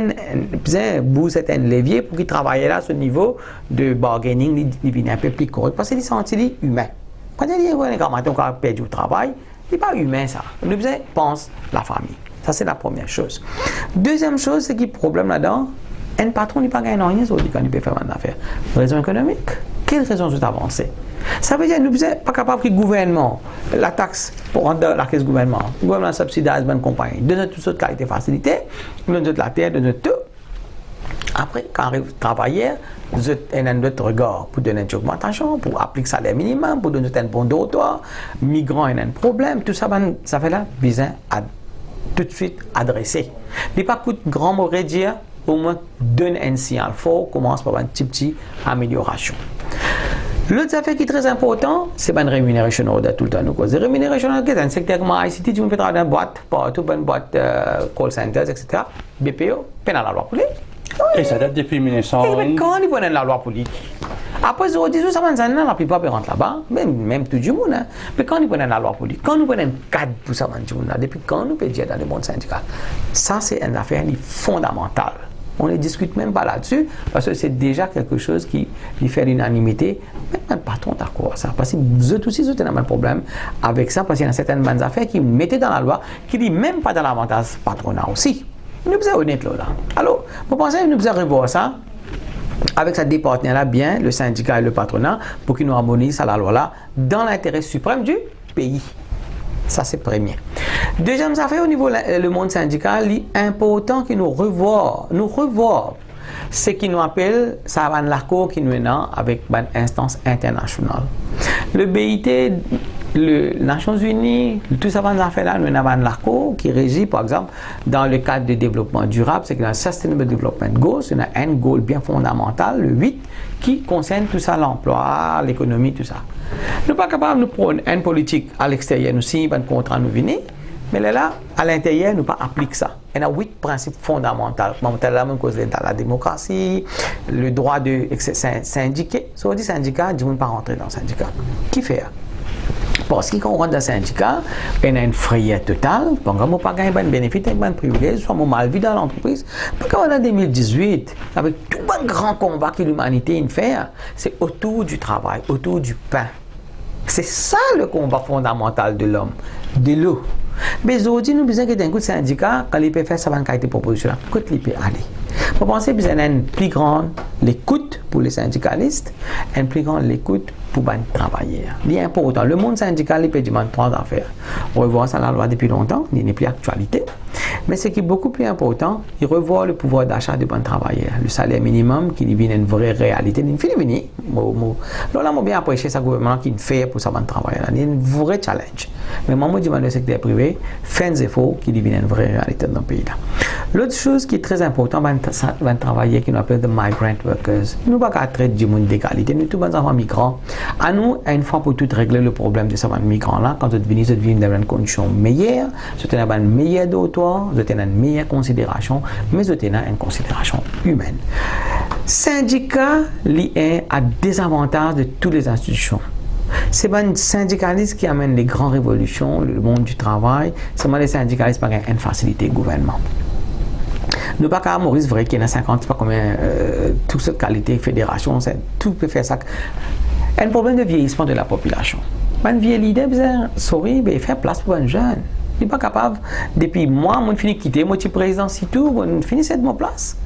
leviers pour qu'il travaille là à ce niveau de bargaining, il devient un peu plus correct parce qu'il est senti humain. Quand il y a un gars qui a perdu le travail, il n'est pas humain ça. Nous devons penser la famille. Ça, c'est la première chose. Deuxième chose, c'est qu'il y a un problème là-dedans. Un patron n'est pas gagné rien quand il peut faire une affaire. Raison économique. Quelle raison sont avancées? Ça veut dire que nous ne sommes pas capables que le gouvernement, la taxe pour rendre la caisse gouvernement, le gouvernement subsidise une compagnie, donne toutes sortes de qualités facilitées, donne la terre, donne tout. Après, quand arrive le travailleur, vous avez un autre regard pour donner une augmentation, pour appliquer le salaire minimum, pour donner un bon dortoir, migrants, il y a un problème, tout ça, ça fait là, besoin à tout de suite adresser. Il n'est pas coûte grand mot dire, au moins donne un signal fort, commence par une petite amélioration. L'autre affaire qui est très important, c'est une rémunération de tout le temps. La rémunération, c'est un secteur comme ICT, tu peux travailler dans une boîte, partout, une boîte call centers, etc. BPO, peine à la loi pour lui. Et ça date depuis 1900. Mais quand ils prennent la loi pour lui? Après, ils ont dit, ça va la plupart rentrent là-bas, même tout le monde. Hein. Mais quand ils prennent la loi pour lui, quand nous prenons un cadre pour ça, depuis quand nous pouvons dire dans le monde syndical, ça c'est une affaire fondamentale. On ne discute même pas là-dessus parce que c'est déjà quelque chose qui fait l'unanimité. Même un patron d'accord ça. Parce que vous êtes aussi un problème avec ça parce qu'il y a certaines bonnes affaires qui mettaient dans la loi qui ne disent même pas dans l'avantage patronat aussi. Nous sommes honnêtes là. Alors, vous pensez que nous devons revoir ça avec ces deux partenaires-là bien, le syndicat et le patronat, pour qu'ils nous harmonisent à la loi-là dans l'intérêt suprême du pays. Ça, c'est premier. Deuxième affaire, au niveau du monde syndical, il est important que nous revoions ce qui nous appelle, ça va l'accord qui nous est avec une instance internationale. Le BIT, les Nations Unies, tout ça, ces affaires-là, nous avons l'accord qui régit, par exemple, dans le cadre de développement durable, c'est que dans le Sustainable Development Goals, il y a un goal bien fondamental, le 8, qui concerne tout ça, l'emploi, l'économie, tout ça. Nous ne sommes pas capables de nous prendre une politique à l'extérieur, nous signons un contrat, nous venons, Mais là, à l'intérieur, nous pas appliquons ça. Il y a 8 principes fondamentaux. La même cause de la démocratie, le droit de syndiquer. Si on dit syndicat, je ne veux pas rentrer dans le syndicat. Qui fait ça? Parce qu'on rentre dans le syndicat, on a une frayeur totale. Donc, on ne peut pas gagner de bénéfices, de privilèges, soit mal vu dans l'entreprise. Parce qu'en 2018, avec tout le grand combat que l'humanité fait, c'est autour du travail, autour du pain. C'est ça le combat fondamental de l'homme, de l'eau. Mais aujourd'hui, nous avons besoin d'un coup de syndicat, quand il peut faire ça, va être proposition. Côté il peut aller. Vous pensez que nous avons une plus grande écoute pour les syndicalistes, une plus grande écoute pour les travailleurs. C'est important. Le monde syndical, il peut demander 3 affaires. On revoit ça dans la loi depuis longtemps, il n'est plus d'actualité. Mais ce qui est beaucoup plus important, il revoit le pouvoir d'achat des bons travailleurs. Le salaire minimum qui devient une vraie réalité. Il finit venir. Là, on bien apprécié ce gouvernement qui fait pour ça bon travailleurs. Il y a un vrai challenge. Mais moi, je demande au secteur privé, fait des efforts qui deviennent une vraie réalité dans le pays. L'autre chose qui est très importante, c'est les travailleurs qui nous appellent les migrant workers. Nous ne pouvons pas traiter du monde d'égalité. Nous tous les enfants migrants. À nous, une fois pour toutes, régler le problème de ces migrants-là. Quand vous venez dans une condition meilleure, vous avez une meilleure dortoir, vous avez une meilleure considération, mais vous avez une considération humaine. Syndicat lié à des avantages de toutes les institutions. C'est pas les syndicalistes qui amènent les grandes révolutions, le monde du travail. C'est pas les syndicalistes qui ont une facilité gouvernement. Nous pas qu'à Maurice vrai qui est dans 50, pas combien toute cette qualité fédération, tout peut faire ça. Un problème de vieillissement de la population. Un vieux leader besoin sourire, faire place pour un jeune. Il n'est pas capable. Depuis moi, je finis de quitter, moi je suis président si tout, je finis cette mon place.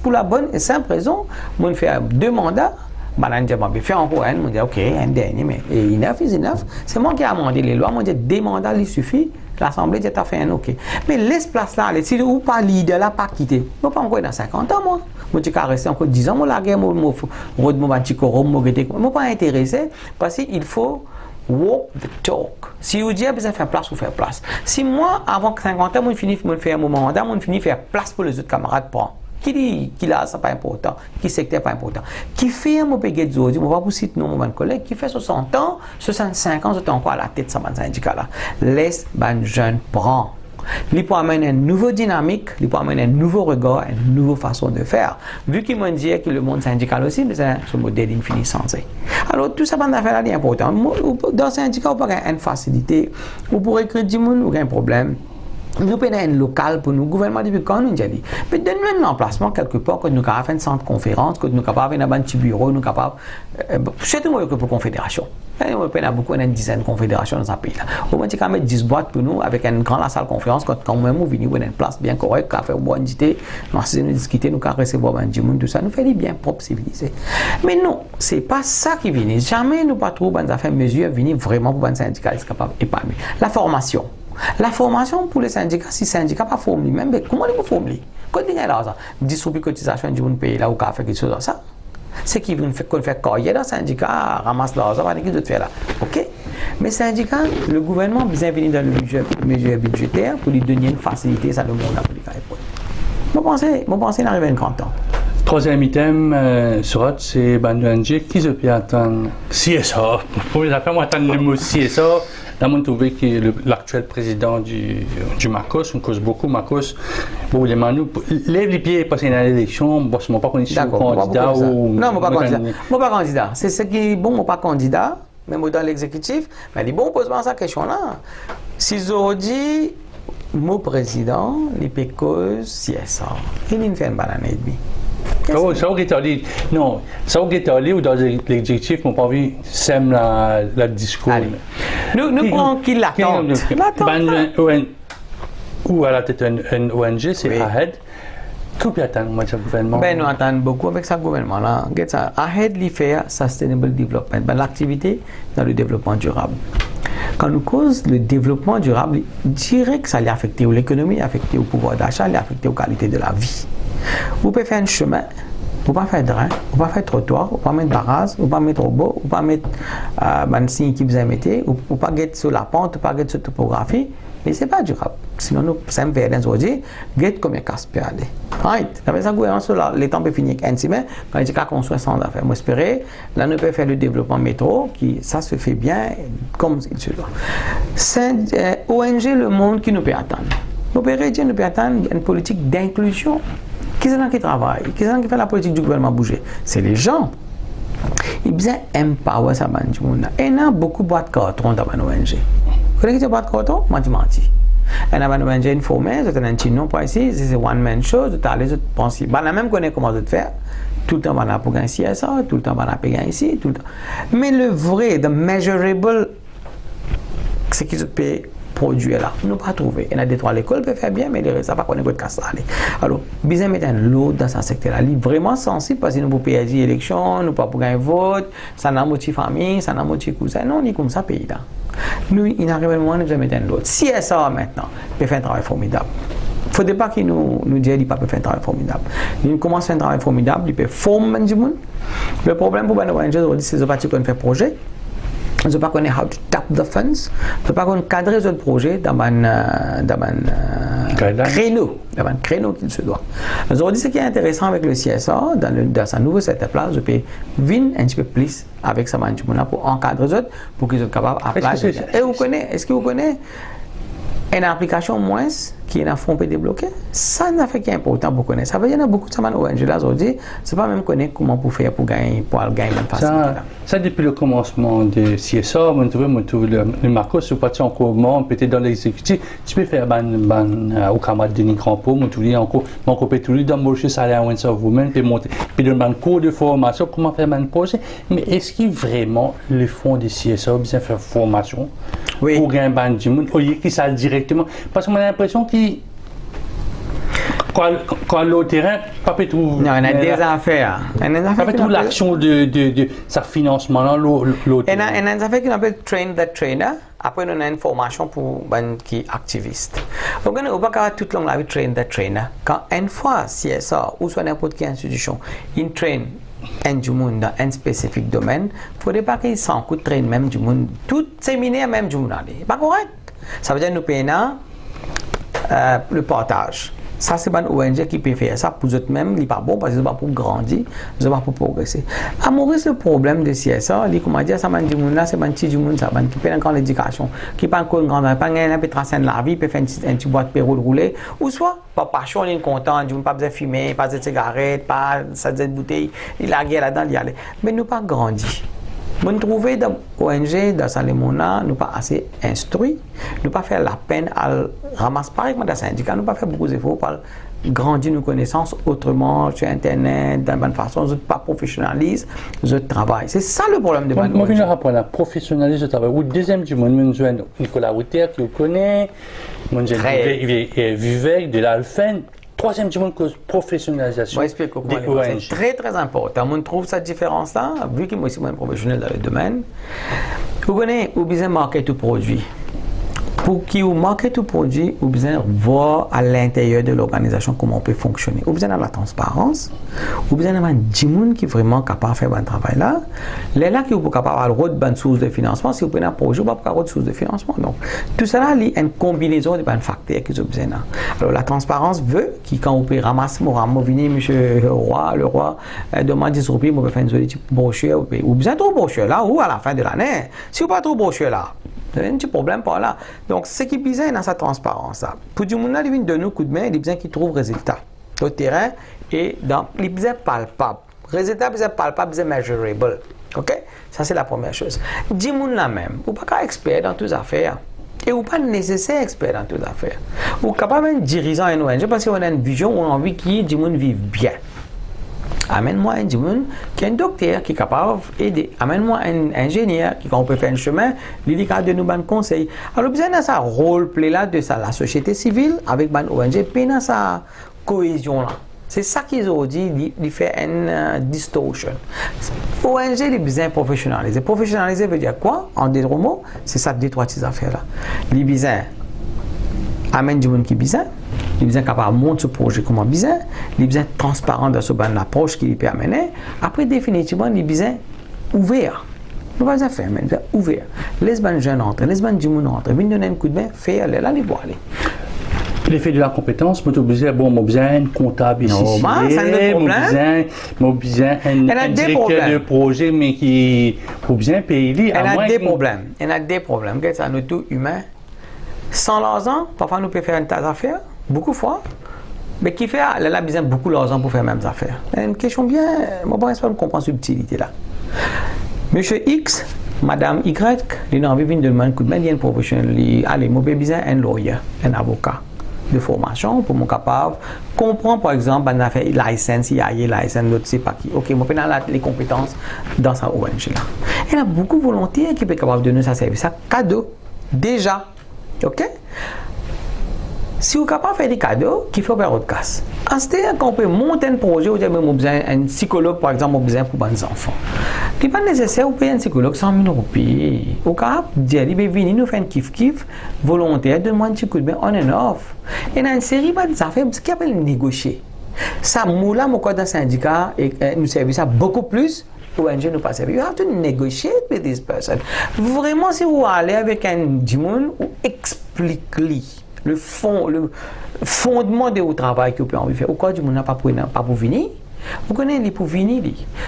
Pour la bonne et simple raison, je fais 2 mandats. Je fais encore un, je dis ok, un dernier, mais enough is enough. C'est moi qui ai amendé les lois, je dis 2 mandats, il suffit. L'Assemblée dit fait un ok. Mais laisse place là, si vous pas leader là, pas quitter. Je ne pas encore dans 50 ans, moi. Je suis resté encore 10 ans, moi, la guerre, je ne pas intéressé parce qu'il faut walk the talk. Si vous dites besoin de faire place, vous faire place. Si moi, avant 50 ans, je finis de faire mon mandat, je finis de faire place pour les autres camarades. Qui dit qu'il a ça pas important, qui secteur pas important, qui fait mon péguet aujourd'hui, on va vous citer mon collègue qui fait 60 ans, 65 ans, c'est encore à la tête de ce syndicat là. Laisse ban jeune prendre. Il peut amener une nouvelle dynamique, il peut amener un nouveau regard, une nouvelle façon de faire. Vu qu'il m'a dit que le monde syndical aussi, c'est ce modèle infini sensé. Alors, tout ça, c'est affaire là, est important. Dans le syndicat, on peut avoir une facilité, on pourrait créer du monde, aucun problème. Nous prenons un local pour nous, le gouvernement depuis quand nous dit. Mais donne-nous un emplacement quelque part, que nous avons fait un centre de conférence, que nous avons fait un petit bureau, nous avons surtout pour la confédération. On a beaucoup, une dizaine de confédérations dans un pays. Au moins, on mettre 10 boîtes pour nous, avec une grande salle de conférence, quand même, nous venons une place bien correcte, nous faire bonne idée, nous avons discuté, nous avons recevoir un tout ça, nous faisons bien propre, civilisé. Mais non, ce n'est pas ça qui vient. Jamais nous pas trouver des affaires mesures venir vraiment pour un syndicat capable d'épargner. La formation. La formation pour les syndicats, si les syndicats ne sont pas formés, même, comment ils vont former? Quand ils ont l'argent, 10 roupies cotisation du pays là, ou qu'on fait quelque chose comme ça. C'est qui vont faire carrière dans le syndicat, ramasse l'argent, pas qu'ils doivent faire là. OK? Mais les syndicats, le gouvernement a besoin de venir dans le mesure budgétaire pour lui donner une facilité, ça le monde a public à l'époque. Je pense d'arriver à un grand temps. Troisième item, c'est Banduanji qui se peut attendre CSA. Pour les affaires, moi, attendre le mot CSA. Là, on trouve que l'actuel président du Marcos, on cause beaucoup Marcos, bon, les manous, lève les pieds et passe dans l'élection, bon, je ne pas candidat ou... Non, je ne suis pas candidat. C'est ce qui est bon, je ne suis pas candidat, même dans l'exécutif. Mais il est bon, pose-moi cette question-là. Si aujourd'hui, mon président, il peut cause CSA, il me fait une banane et demie. Ça aurait été allé, non, ça aurait été allé ou dans l'exécutif, mon pas envie, sème la discours. Nous prenons qui l'attend. Ou à la tête d'un ONG, c'est AHED. Qu'est-ce que attend ce gouvernement? Nous attendons beaucoup avec ce gouvernement-là. AHED, il fait Sustainable Development, l'activité dans le développement durable. Quand nous cause le développement durable, je dirais que ça allait affecter l'économie, affecter au pouvoir d'achat, affecter aux qualités de la vie. Vous pouvez faire un chemin, vous ne pouvez pas faire drain, vous ne pouvez pas faire trottoir, vous ne pouvez pas mettre barrage, vous ne pouvez pas mettre robot, vous ne pouvez pas mettre un signe qui vous a mis, vous ne pouvez pas mettre sur la pente, vous ne pouvez pas mettre sur la topographie, mais ce n'est pas durable. Sinon, nous sommes vers les aujourd'hui, get comme un casse peut aller. Right. Avec ça, le gouvernement, les temps peut finir avec un semaine, quand il dit qu'on construit sans affaires. Moi, j'espérais, là, nous pouvons faire le développement métro, qui, ça se fait bien, comme il se doit. ONG, le monde qui nous peut attendre. Nous peut attendre une politique d'inclusion. Qui c'est qui travaille? Qui c'est qui fait la politique du gouvernement bouger? C'est les gens. Ils besoin empower ça ban du monde. Et il y a beaucoup de boîtes carton dans l'ONG. Vous connaissez les boîtes carton? Menti. Il y a une ONG informée, c'est un petit nom pour ici, c'est one man show, tout à l'heure, vous pensez. On a même connaît comment faire. Tout le temps, on a pour gagner CSA, tout le temps, on a pour gagner ici, tout le temps. Mais le vrai, the measurable, c'est qu'ils peuvent produire là. Nous pas trouvé. Il y a des trois l'école peut faire bien, mais les restes, ça pas qu'on est de casse aller. Alors, besoin mettre un lot dans ce secteur-là. Il est vraiment sensible parce que nous pour payer l'élection, nous pas pour gagner vote, ça n'a moitié famille, ça n'a moitié cousin. Non, on est comme ça pays là. Nous, il arrive un moment, nous devons mettre un lot. Si ça maintenant, peut faire un travail formidable. Il ne faudrait pas qu'il nous dise qu'il ne peut pas faire un travail formidable. Il commence à faire un travail formidable, il peut former du monde. Le problème pour les ONG, c'est que qu'on fait projet. Je ne sais pas how to tap the funds. Je ne sais pas cadrer ce projet dans un créneau qu'il se doit. Aujourd'hui, ce qui est intéressant avec le CSA, dans sa nouveau setup-là, je peux venir un petit peu plus avec ça pour encadrer les autres, pour qu'ils soient capables d'appliquer. Et est-ce que vous connaissez une application moins qui est un fonds débloqué? Ça n'a fait qui est important pour connaître. Ça veut dire qu'il y a beaucoup de ONG là aujourd'hui, c'est pas même connaître comment pour faire pour gagner une facilité. Ça depuis le commencement de CSA, on trouve le Marcos, c'est pas encore moment, peut-être dans l'exécutif, tu peux faire au camarade Denis Crampo, on trouve encore, on peut tout d'embaucher salaire Winds of Women, puis monter, puis donner un cours de formation, comment faire un projet. Mais est-ce qu'il vraiment le fonds de CSA a besoin de faire formation pour gagner un du monde, au lieu qu'ils ça directement? Parce qu'on a l'impression qu'il quand le terrain, pas tout. Non, il y a des affaires. Pas tout l'action de sa financement là, l'autre. Il y a des affaires qu'on appelle train the trainer. Après, on a une formation pour qui activiste. Donc, on va pas tout le long la vie train the trainer. Quand une fois CSA ou soit n'importe quelle institution, il train un du monde dans un spécifique domaine, il ne faudrait pas qu'il s'en coûte train même du monde, tout séminaire même du monde. Pas correct. Ça veut dire que nous payons le partage. Ça, c'est une ONG qui peut faire ça pour eux-mêmes, il n'est pas bon parce que c'est pas pour grandir, c'est pas pour progresser. À Maurice, le problème de CSA, comment dire, ça, c'est un petit du monde, qui peut encore l'éducation, qui peut encore une grande, pas un peu tracer de la vie, peut faire un petit boîte de rouler, ou soit, pas passion, il est content, il pas besoin de fumer, pas de cigarette, pas de bouteille, il a guerre là-dedans, il y aller. Mais nous pas grandir. Nous trouvons dans l'ONG, dans Salemona, nous pas assez instruits, nous pas faire la peine à ramasser, par exemple, dans le syndicat, nous pas faire beaucoup d'efforts pour grandir nos connaissances autrement, sur Internet, d'une bonne façon, nous pas professionnaliser notre travail. C'est ça le problème de l'ONG. Moi, je rappelle la professionnaliser le travail. Ou deuxième du monde, nous avons Nicolas Router, qui vous connaît, nous avons Vivek de l'Alphen. Troisième du monde, professionnalisation des ONG. C'est très très important. On trouve cette différence-là, vu que moi aussi, je suis professionnel dans le domaine. Vous connaissez, vous besoin de marquer tout produit. Pour qui vous marquez tout produit, vous besoin de voir à l'intérieur de l'organisation comment on peut fonctionner. Vous besoin de la transparence. Vous besoin d'avoir des gens qui sont vraiment capables de faire un travail là. Les là qui sont capables d'avoir une source de financement, si vous prenez un projet, vous n'avez pas de source de financement. Donc, tout cela est une combinaison de facteurs qui sont besoin. Alors, la transparence veut que quand vous pouvez ramasser, vous venez, monsieur le roi, demande 10 roupies, vous pouvez faire une petite brochure. Vous besoin de trop brochure là ou à la fin de l'année. Si vous n'avez pas trop brochure là, vous avez un petit problème par là. Donc, ce qui est bizarre dans sa transparence, pour du monde, il de nous coup de main, il est besoin qu'il trouve résultat au terrain et dans les besoins palpables. Résultat, besoin palpable, besoin measurable. Ok? Ça, c'est la première chose. Du monde là même, vous n'êtes pas expert dans toutes les affaires. Et vous n'êtes pas nécessaire expert dans toutes les affaires. Vous n'êtes capable de dirigeant une ONG parce qu'on a une vision où on a envie que du monde vive bien. Amène-moi un monde qui est un docteur qui est capable d'aider. Amène-moi un ingénieur qui, quand on peut faire un chemin, il est capable de nous donner conseil. Alors, besoin de ça rôle play là de ça, la société civile avec une ONG, puis dans sa cohésion là. C'est ça qu'ils ont dit, il fait une distorsion. ONG, il est besoin professionnaliser. Professionnaliser veut dire quoi? En deux mots, c'est ça, deux, trois petites affaires là. Il est besoin amène du monde qui est besoin. Il est besoin capable de monter ce projet comme besoin. Il est besoin transparent dans ce bonne approche qu'il peut amener. Après, définitivement, il est besoin ouvert. Nous ne pouvons pas faire, mais il est ouvert. Les bonnes jeunes entrent, les bonnes du monde entrent. Viens donner un coup de main, fais aller là, les bois aller. L'effet de la compétence, moi, j'ai besoin d'un comptable ici. Non, ça n'est pas problème. Moi, besoin d'un directeur de projet, mais qui, pour bien payer. Il y a des problèmes. Il y a des problèmes. C'est un auto humain. Sans l'argent, parfois nous pouvons faire une tas d'affaires, beaucoup de fois, mais qui fait, elle a besoin de beaucoup d'argent pour faire les mêmes affaires. C'est une question bien, moi, je ne comprends pas cette subtilité là. Monsieur X, Madame Y, il a envie de demander un coup de main, il y a une professionnelle, allez, moi, j'ai besoin d'un lawyer, un avocat de formation pour me capable comprendre, par exemple, une affaire license, il y a license, l'autre, c'est pas qui. Ok, moi, je peux les compétences dans sa ONG là. Il y a beaucoup de volontaires qui peuvent être capables de donner sa service à cadeau, déjà. Ok? Si vous êtes capable de faire des cadeaux, qu'il faut faire autre casse. En ce temps, quand on peut monter un projet, vous avez besoin d'un psychologue, par exemple, besoin pour les enfants. Ce n'est pas nécessaire de payer un psychologue 100 000 roupies. Vous êtes capable de dire, venez nous faire un kiff-kiff volontaire, donne-moi un petit coup de main on and off. Et dans une série d'affaires, ce qu'on appelle négocier. Ça, moula, mon code d'un syndicat, et nous servir ça beaucoup plus. ONG nous pas servir. You have to negotiate with this person. Vraiment, si vous allez avec un dimon, explique-lui le fondement de votre travail que vous pouvez envie de faire. Au cas du monde n'a pas pour venir, vous connaissez les pour venir.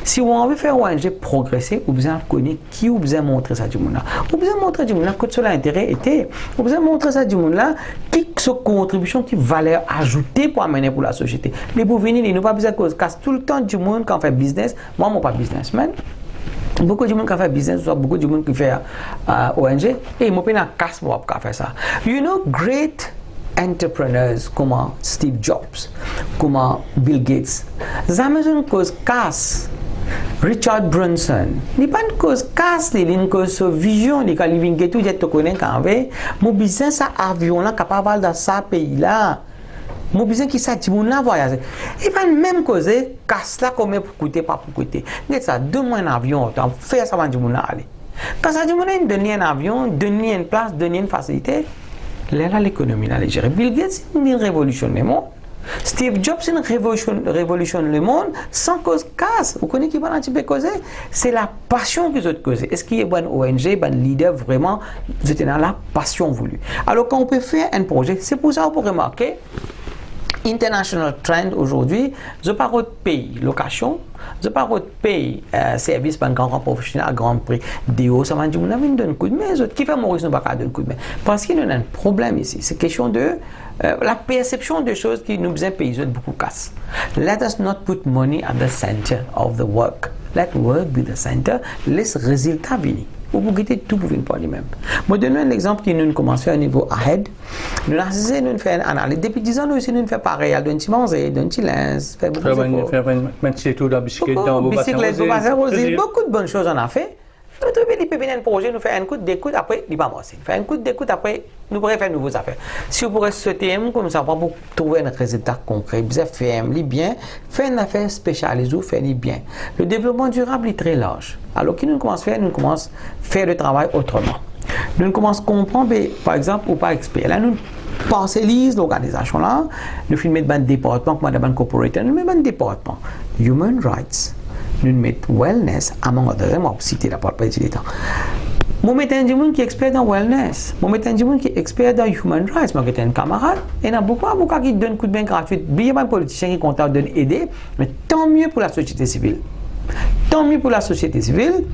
Si vous avez envie de faire ONG progresser, vous besoin connaître qui vous besoin montrer ça du monde là. Vous besoin montrer du monde là que cela intérêt était. Vous besoin montrer ça du monde là qui sa contribution, qui valeur ajoutée pour amener pour la société. Les pour venir, ils n'ont pas besoin de casse tout le temps du monde quand on fait business. Moi, je ne suis pas businessman. Beaucoup de monde qui fait business, beaucoup de monde qui fait ONG, et ils m'ont casse pour faire ça. You know, great entrepreneurs comme Steve Jobs, comme Bill Gates, ça me une cause casse. Richard Branson, il n'est pas une cause casse, il est une cause vision. Il est living ghetto, il connaît quand même. Mon business à avion là, capable dans ce pays là. Mon besoin qui ça dit mon là voyager. Et pas même cause casse là comme pour coûter pas pour coûter. Mais ça donne-moi un avion, t'en fais ça va dire mon aller. Quand ça dit mon donner un avion, donner une place, donner une facilité, là l'économie là gérer. Bill Gates il révolutionne le monde. Steve Jobs il révolutionne le monde sans cause casse. Vous connaissez qui va un petit peu causer? C'est la passion que vous avez causé. Est-ce qu'il y a une ONG, un leader vraiment, vous êtes dans la passion voulue. Alors quand on peut faire un projet, c'est pour ça qu'on peut remarquer international trend aujourd'hui, je parle de pays, location, je parle de pays, service par un grand professionnel à grand prix, DO, ça m'a dit, on a mis un coup de main, qui fait Maurice nous pas donner un coup de main. Parce qu'il y a un problème ici, c'est question de la perception de choses qui nous besoin payer beaucoup casse. Let us not put money at the center of the work. Let work be the center, laisse résultat venir. Vous pouvez tout pour venir par lui-même. Je donne un exemple qui nous commence à faire au niveau ahead. Nous avons essayé de faire une analyse. Depuis 10 ans, nous essayons de faire pareil. D'un petit manger, d'un petit linge, faire beaucoup de choses. Faire un petit tour de bicyclette dans vos bassin. Beaucoup de bonnes choses on a fait. Nous trouvons des pépines un projet, nous faisons un coup d'écoute, après, il va marcher. Faire un coup d'écoute, après, nous pourrions faire de nouvelles affaires. Si vous pourrez souhaiter, comme ça, pour trouver un résultat concret, vous faire bien, faire une affaire spécialisée, faire bien. Le développement durable est très large. Alors, qui nous commence à faire, nous commence à faire le travail autrement. Nous commençons à comprendre, par exemple, ou pas expert. Là, nous parcellisons l'organisation là, nous filmons dans un département, comme dans un corporation, nous mettons un département. Human Rights. Nous mettons wellness, among others, moi, citer la parole, pas du temps. Moi, je suis un monde qui est expert dans wellness. Moi, je suis un monde qui est expert dans human rights. Moi, je suis un camarade. Et il y a beaucoup d'avocats qui donnent un coup de main gratuit. Il y a un politicien qui est content de aider, mais tant mieux pour la société civile. Tant mieux pour la société civile.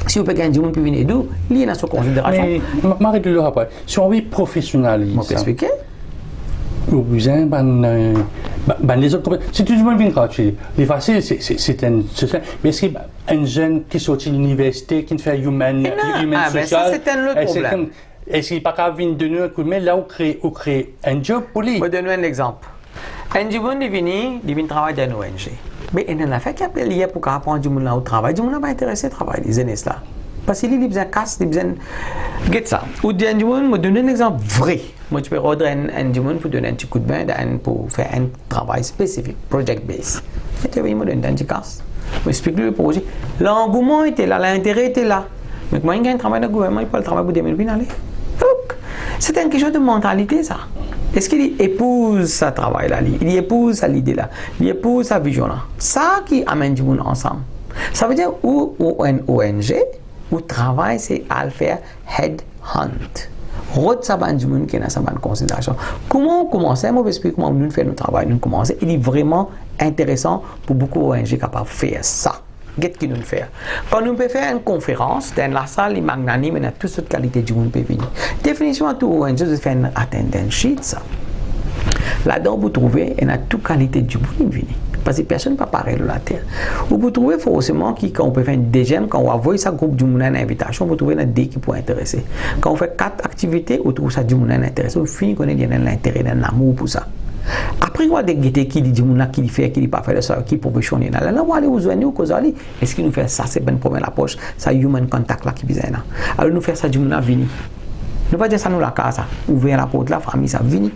Si vous pouvez gagner, vous pouvez venir d'où, il y a une considération. Mais, Marie de le rappel, si on veut professionnaliser. Je peux expliquer. Au besoin, les autres. Si tu veux bien gratuit, les faciles, c'est un. Mais est-ce qu'un jeune qui sort de l'université, qui fait human social, ça, c'est un autre problème. Est-ce qu'il n'est pas capable de donner un coup de main là où créer un job pour lui? Je vais donner un exemple. Un jour, il vient travailler dans une ONG. Mais il y a un affaire qui est liée pour apprendre du monde là au travail. Du monde n'a pas intéressé à travailler, les jeunes là. Parce qu'il a besoin de casse, il a besoin de. Get ça. Ou d'un jour, je vais donner un exemple vrai. Moi, tu peux ordre un jour pour donner un petit coup de main pour faire un travail spécifique, project based. Et tu vas me donner un petit casse. Je explique le projet. L'engouement était là, l'intérêt était là. Mais moi, il y a un travail de gouvernement, il peut le travail pour 2000 aller. Donc, c'est une question de mentalité, ça. Est-ce qu'il épouse ce travail-là? Il épouse cette idée-là? Il épouse sa vision-là? Ça qui amène du monde ensemble. Ça veut dire où une ONG, où travail, c'est à faire headhunt. Rôde ça va du monde qui est dans sa bonne considération. Comment on commence? Moi, je vais expliquer comment nous faisons notre travail. Nous commençons. Il est vraiment intéressant pour beaucoup d'ONG capables de faire ça. Qu'est-ce qu'il nous fait? Quand nous pouvons faire une conférence dans la salle, les magnanimes, on a toute cette qualité du monde peut venir. Définitivement, tout un juste faire une attendance sheet, ça. Là-dedans, vous trouvez, on a toute qualité du monde venir. Parce que personne ne peut pas parler de la terre. Vous trouvez forcément que quand on peut faire une deuxième, quand on va voir ça groupe du monde en invitation, vous trouvez des qui pourraient intéresser. Quand on fait 4 activités, vous trouvez ça du monde en intéressé, vous finissez qu'on ait l'intérêt d'un amour pour ça. Après, on va dégueter qui dit monde qui fait, qui ne pas faire ça, qui est professionnel. Là, on va aller aux oignons, aux alliés. Est-ce qu'il nous fait ça? C'est une première approche. Ça, human contact là qui vient là. Alors, nous faire ça du monde à venir. Nous pas dire ça nous la casa, ouvrir la porte, la famille, ça vient.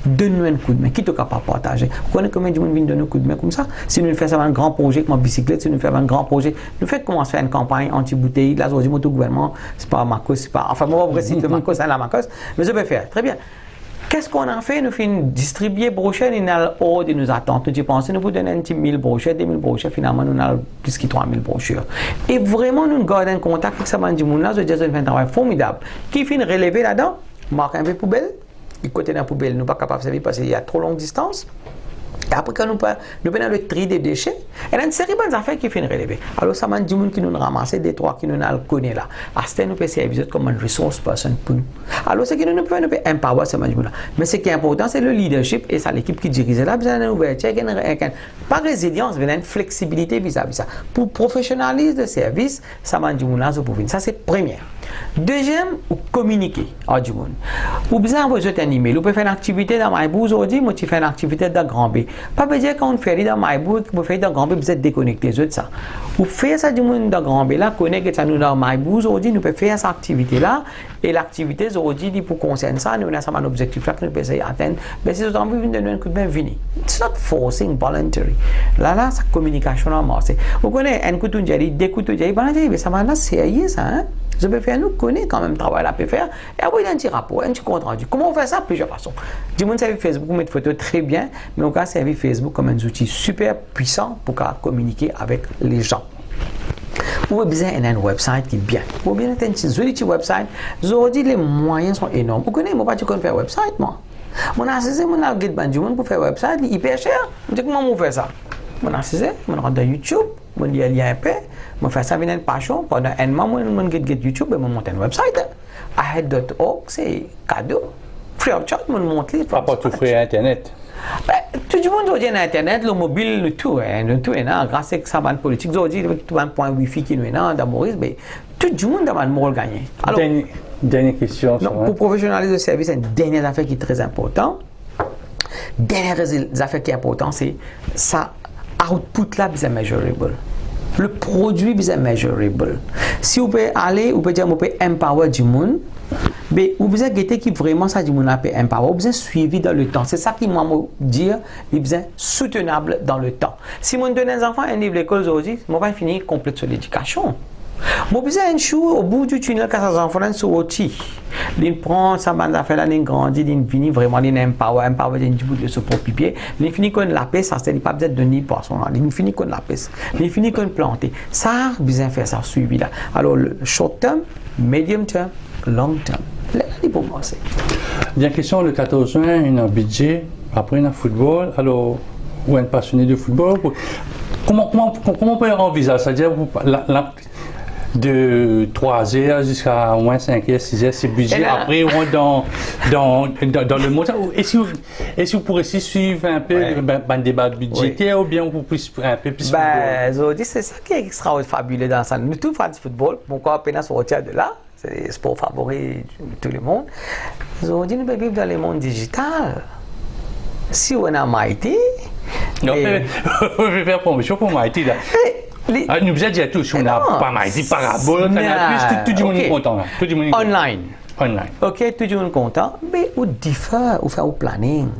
Donne-nous un coup de main, qui ne peut pas partager. Vous connaissez combien de monde vient donner un coup de main comme ça? Si nous faisons un grand projet comme ma bicyclette, si nous faisons un grand projet, nous faisons comment faire une campagne anti-bouteille. Là, aujourd'hui, mon gouvernement, c'est pas ma cause, c'est pas. Enfin, moi, je précise ma cause, c'est la ma cause, mais je peux faire. Très bien. Qu'est-ce qu'on a fait? Nous faisons distribuer brochettes, nous avons ordre de nous attendre. Tu penses, nous vous donner un petit 1000 brochettes, 2000 brochettes, finalement, nous avons plus que 3000 brochures. Et vraiment, nous gardons un contact avec ce monde-là, je dis, c'est un travail formidable. Qui finit relever là-dedans? Marque un peu poubelle. Du côté de la poubelle, nous ne sommes pas capables de servir parce qu'il y a trop longue distance. Et après, quand nous prenons le tri des déchets, il y a une série de bonnes affaires qui finissent relever. Alors, ça m'a dit qui nous ramasse, des trois qui nous connaissent là. À ce temps, nous pouvons servir comme une resource person pour nous. Alors, ce qui nous peut empower ce management là. Mais ce qui est important, c'est le leadership et ça, l'équipe qui dirige là, besoin d'une ouverture, pas résilience, mais une flexibilité vis-à-vis ça. Pour professionnaliser le service, ça m'a dit ça, c'est première. Deuxième, communiquer à du monde. Ou bien envoyer un email. Vous pouvez faire une activité dans MyBoo aujourd'hui, moi tu fais une activité dans Grand B. Pas veut dire quand on fait dans MyBoo, vous faites dans Grand B, vous êtes déconnecté de ça. Vous faites ça du monde dans Grand B là, connectez ça nous dans MyBoo aujourd'hui, nous pouvons faire cette activité là. Et l'activité aujourd'hui, pour concerner ça, nous avons un objectif là que nous pouvons essayer d'atteindre. Mais si vous avez envie de donner un coup de main, venez. It's not forcing, voluntary. Là, sa communication a marché. Vous connaissez un coup de diary, des coups de diary, mais ça m'a là sérieux ça, hein? Je peux faire, nous connaissons quand même le travail là, peut faire. Et après, il y a un petit rapport, un petit compte rendu. Comment on fait ça? Plusieurs façons. Du monde servi Facebook pour mettre des photos très bien, mais on peut servir Facebook comme un outil super puissant pour communiquer avec les gens. Vous avez besoin d'un website qui est bien. Vous avez besoin d'un petit website. Aujourd'hui, les moyens sont énormes. Vous connaissez, moi, pas de faire un website, moi. Mon assisté, mon algorithme bandiman pour faire un website, il est hyper cher. Je dis comment on fait ça? Mon assisté, mon rentre dans YouTube, mon lien un peu. Je fais ça avec une passion. Pendant un mois, je vais YouTube et je monte un website. Ahead.org, c'est cadeau. Free of charge, je monte les. Pas tout free Internet. Tout le monde aujourd'hui sur Internet, le mobile, le tout. Grâce à ça, la politique, aujourd'hui, tout un point Wi-Fi qui est dans Maurice, mais tout le monde a le gagné. Alors, dernière question. Non, pour professionnaliser le service, une dernière affaire qui est très importante. Dernière affaire qui est importante, c'est ça. Output là, c'est measurable. Le produit est measurable. Si vous pouvez aller, vous pouvez dire, vous pouvez empower du monde, mais vous pouvez guetter qui vraiment ça du monde peut empower, vous pouvez suivi dans le temps. C'est ça qui m'a dit, il est soutenable dans le temps. Si vous donnez aux enfants un livre d'école aujourd'hui, je vais finir complète sur l'éducation. Moi, je un chou au bout du tunnel quand les enfants sont au-dessus. Ils prennent sa bande d'affaires, ils grandissent, ils finissent vraiment, ils empower d'un bout de ce propre pied. Ils finissent qu'on la paix, ça c'est pas besoin de donner poisson. Ils finissent qu'on la paix. Ils finissent qu'on planter. Ça, besoin faire ça suivi là. Alors, le short term, medium term, long term. Là, pour moi, c'est. Bien question, le 14 juin, il y a un budget, après il y a un football. Alors, ou un passionné de football. Comment on peut envisager? C'est-à-dire, de 3h jusqu'à au moins 5h, 6h, c'est budget. Après, on dans le montant. Est-ce que vous pourrez suivre un peu un débat budgétaire ou bien vous pouvez un peu plus football? C'est ça qui est extraordinaire, fabuleux dans ça. Nous tous fans de football, pourquoi à peine sortir de là? C'est sport favori de tout le monde. Aujourd'hui, nous pouvons vivre dans le monde digital. Si on a Mighty. On peut faire promotion pour Mighty là. Nous vous dire tous, on n'a pas Mighty, Parabole, Canal+, tout le monde est content. Online. Ok, tout le monde est content, mais on diffère, on fait un planning.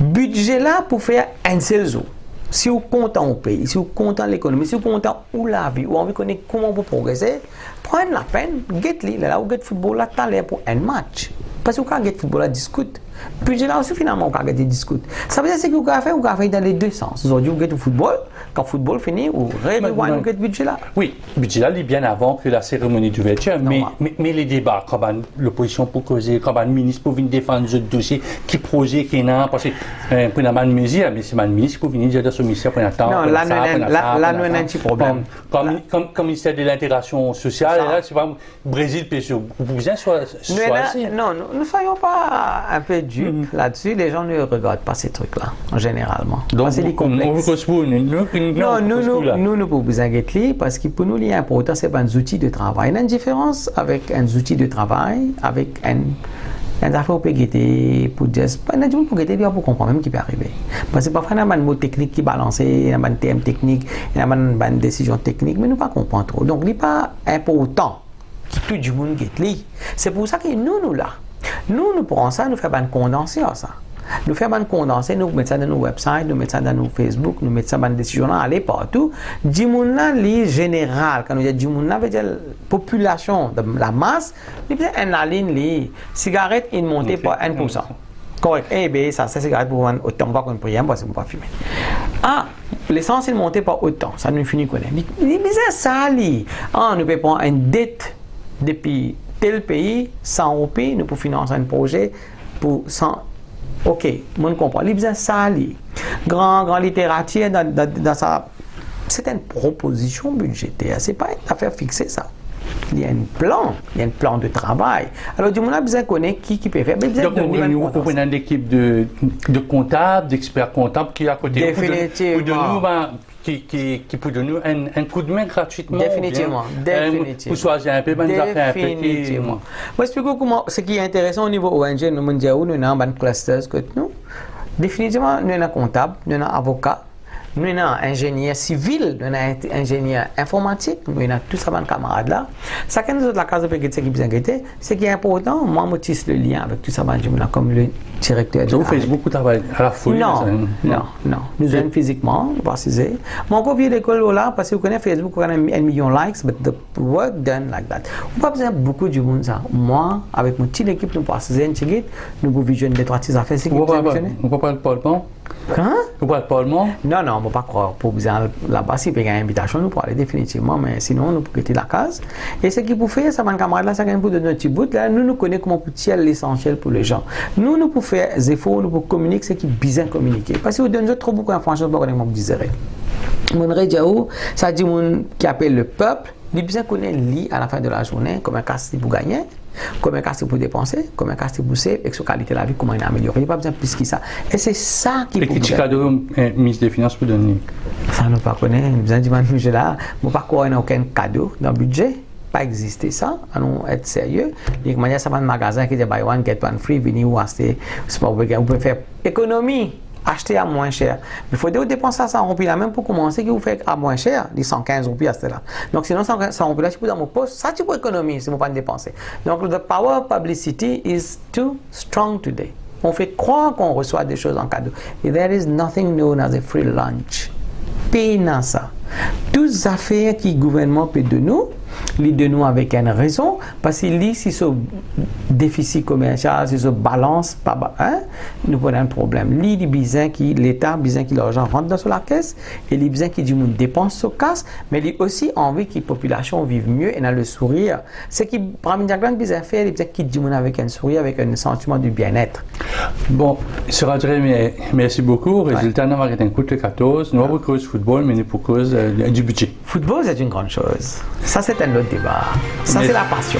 Budget là pour faire un seul jour. Si vous êtes content au pays, si vous êtes content de l'économie, si vous êtes content où la vie, ou envie de connaître comment vous progressez, prenez la peine, get-le, là où get football, là, t'as l'air pour un match. Parce que quand le football discute, budget là aussi finalement on discute. Ça veut dire que vous avez fait dans les deux sens. Aujourd'hui vous avez le football, quand le football finit, vous revoyez le budget là. Oui, le budget là il est bien avant que la cérémonie d'ouverture, mais les débats, quand l'opposition pour causer, quand le ministre pour venir défendre ce dossier, qui projet, qui n'a, parce que pour la mesure, mais c'est le ministre pour venir dire de ce ministère pour l'instant. Non, là nous avons un petit problème. Comme le ministère de l'intégration sociale, là c'est pas Brésil, PSO, vous besoin soit non, nous ne soyons pas un peu dupes là-dessus, les gens ne regardent pas ces trucs-là, généralement. Donc, c'est complexe. Non, nous ne pouvons pas être parce que pour nous, l'important, c'est pas un outil de travail. Il y a une différence avec un outil de travail, avec un affaire pour guetter, pour dire, pour guetter, pour comprendre même qui peut arriver. Parce que parfois, il y a un mot technique qui balance, il y a un thème technique, il y a une décision technique, mais nous ne comprenons pas trop. Donc, il n'est pas important que tout le monde guette. C'est pour ça que nous là. Nous prenons ça, nous faisons une condensée à ça. Nous faisons une condensée, nous mettons ça dans nos websites, nous mettons ça dans nos Facebook, nous mettons ça dans des décisions, aller partout. Dimouna, les général, quand nous disons Dimouna, veut dire la population de la masse, nous faisons une ligne, les cigarettes, ils montent par 1%. Correct. Eh bien, ça, c'est cigarette pour autant pas qu'on prière, parce qu'on ne peut pas fumer. Ah, l'essence, il monte par autant, ça nous finit connaître. Mais c'est ça, nous ne pouvons pas une dette depuis tel pays, 100 roupies, nous pouvons financer un projet pour 100. Ok, on comprend. Il y a ça, grand littérature dans ça. C'est une proposition budgétaire, ce n'est pas une affaire fixée, ça. Il y a un plan de travail. Alors, du monde a besoin de connaître qui peut faire. Donc, vous prenez une équipe de comptables, d'experts comptables qui est à côté. Définitivement. Qui peut donner un coup de main gratuitement. Définitivement. Pour choisir un peu, définitivement. Moi, explique comment ce qui est intéressant au niveau ONG, nous avons un cluster que nous. Définitivement, nous avons un comptable, nous avons un avocat, nous avons un ingénieur civil, nous avons un ingénieur informatique, nous avons tous ces camarades là. Ce qui est la case de ce qui est bien guetté, c'est qu'il est important, moi, je tisse le lien avec tous ces gens comme le directeur de Facebook, vous travaillez à la folie? Non. Nous sommes physiquement, précisé. Mon copier d'école là, parce que vous connaissez Facebook, vous avez 1 million de likes, but the work done like that. Vous pas besoin beaucoup de monde ça. Moi, avec mon petite équipe, nous précisons une chigite, nous pouvons visionner des 3 affaires. Vous ne pouvez pas le parlement? Hein? Vous parlez parlement? Non, on ne peut pas croire. Pour vous là-bas, si vous avez une invitation, nous pouvons aller définitivement, mais sinon, nous pouvons quitter la case. Et ce qui vous fait, ça, mon camarade là, c'est qu'on peut donner un petit bout. Là, nous connaissons comment pour tirer l'essentiel pour les gens. Nous pouvons faire des efforts, nous pouvons communiquer ce qui est bien communiqué. Parce que vous donnez trop beaucoup d'informations, vous ne pouvez pas dire. Mon rédiao, ça dit mon qui appelle le peuple, il bien connaître lui à la fin de la journée, comme un casse pour gagner, comme un casse pour dépenser, comme un casse pour sauver, et sa qualité de la vie, comment il améliore. Il n'y a pas besoin de plus que ça. Et c'est ça qui est. Et qui cadeau ministre des Finances pour donner? Ça, nous ne pas connaître. Nous besoin de budget là. Nous ne pas croire aucun cadeau dans le budget. Pas exister ça, allons être sérieux. De manière, ça va un magasin qui dit buy one, get one free, venez ou acheter. Vous pouvez faire économie. Acheter à moins cher. Il faut dépenser à 100 roupies là même pour commencer, que vous faites à moins cher, les 115 roupies à cela. Donc sinon 100 roupies là, tu peux dans mon poste, ça tu peux économiser si vous ne pas dépenser. Donc the power of publicity is too strong today. On fait croire qu'on reçoit des choses en cadeau. Et there is nothing known as a free lunch. Payez ça. Toutes les affaires que le gouvernement peut de nous avec une raison, parce que si ce déficit commercial, si ce balance, nous prenons un problème. L'État a besoin que l'argent rentre dans la caisse, et il a besoin que les gens dépensent sur la caisse, mais il a aussi envie que la population vive mieux et dans le sourire. Ce qui prend une grande besoin de faire, il a besoin que les gens avec un sourire, avec un sentiment de bien-être. Bon, Sir André, merci beaucoup. Résultat, nous avons un coup de 14. Nous avons pour cause football, mais nous pour cause du budget. Football, c'est une grande chose. Ça, c'est un autre débat. Ça, c'est la passion.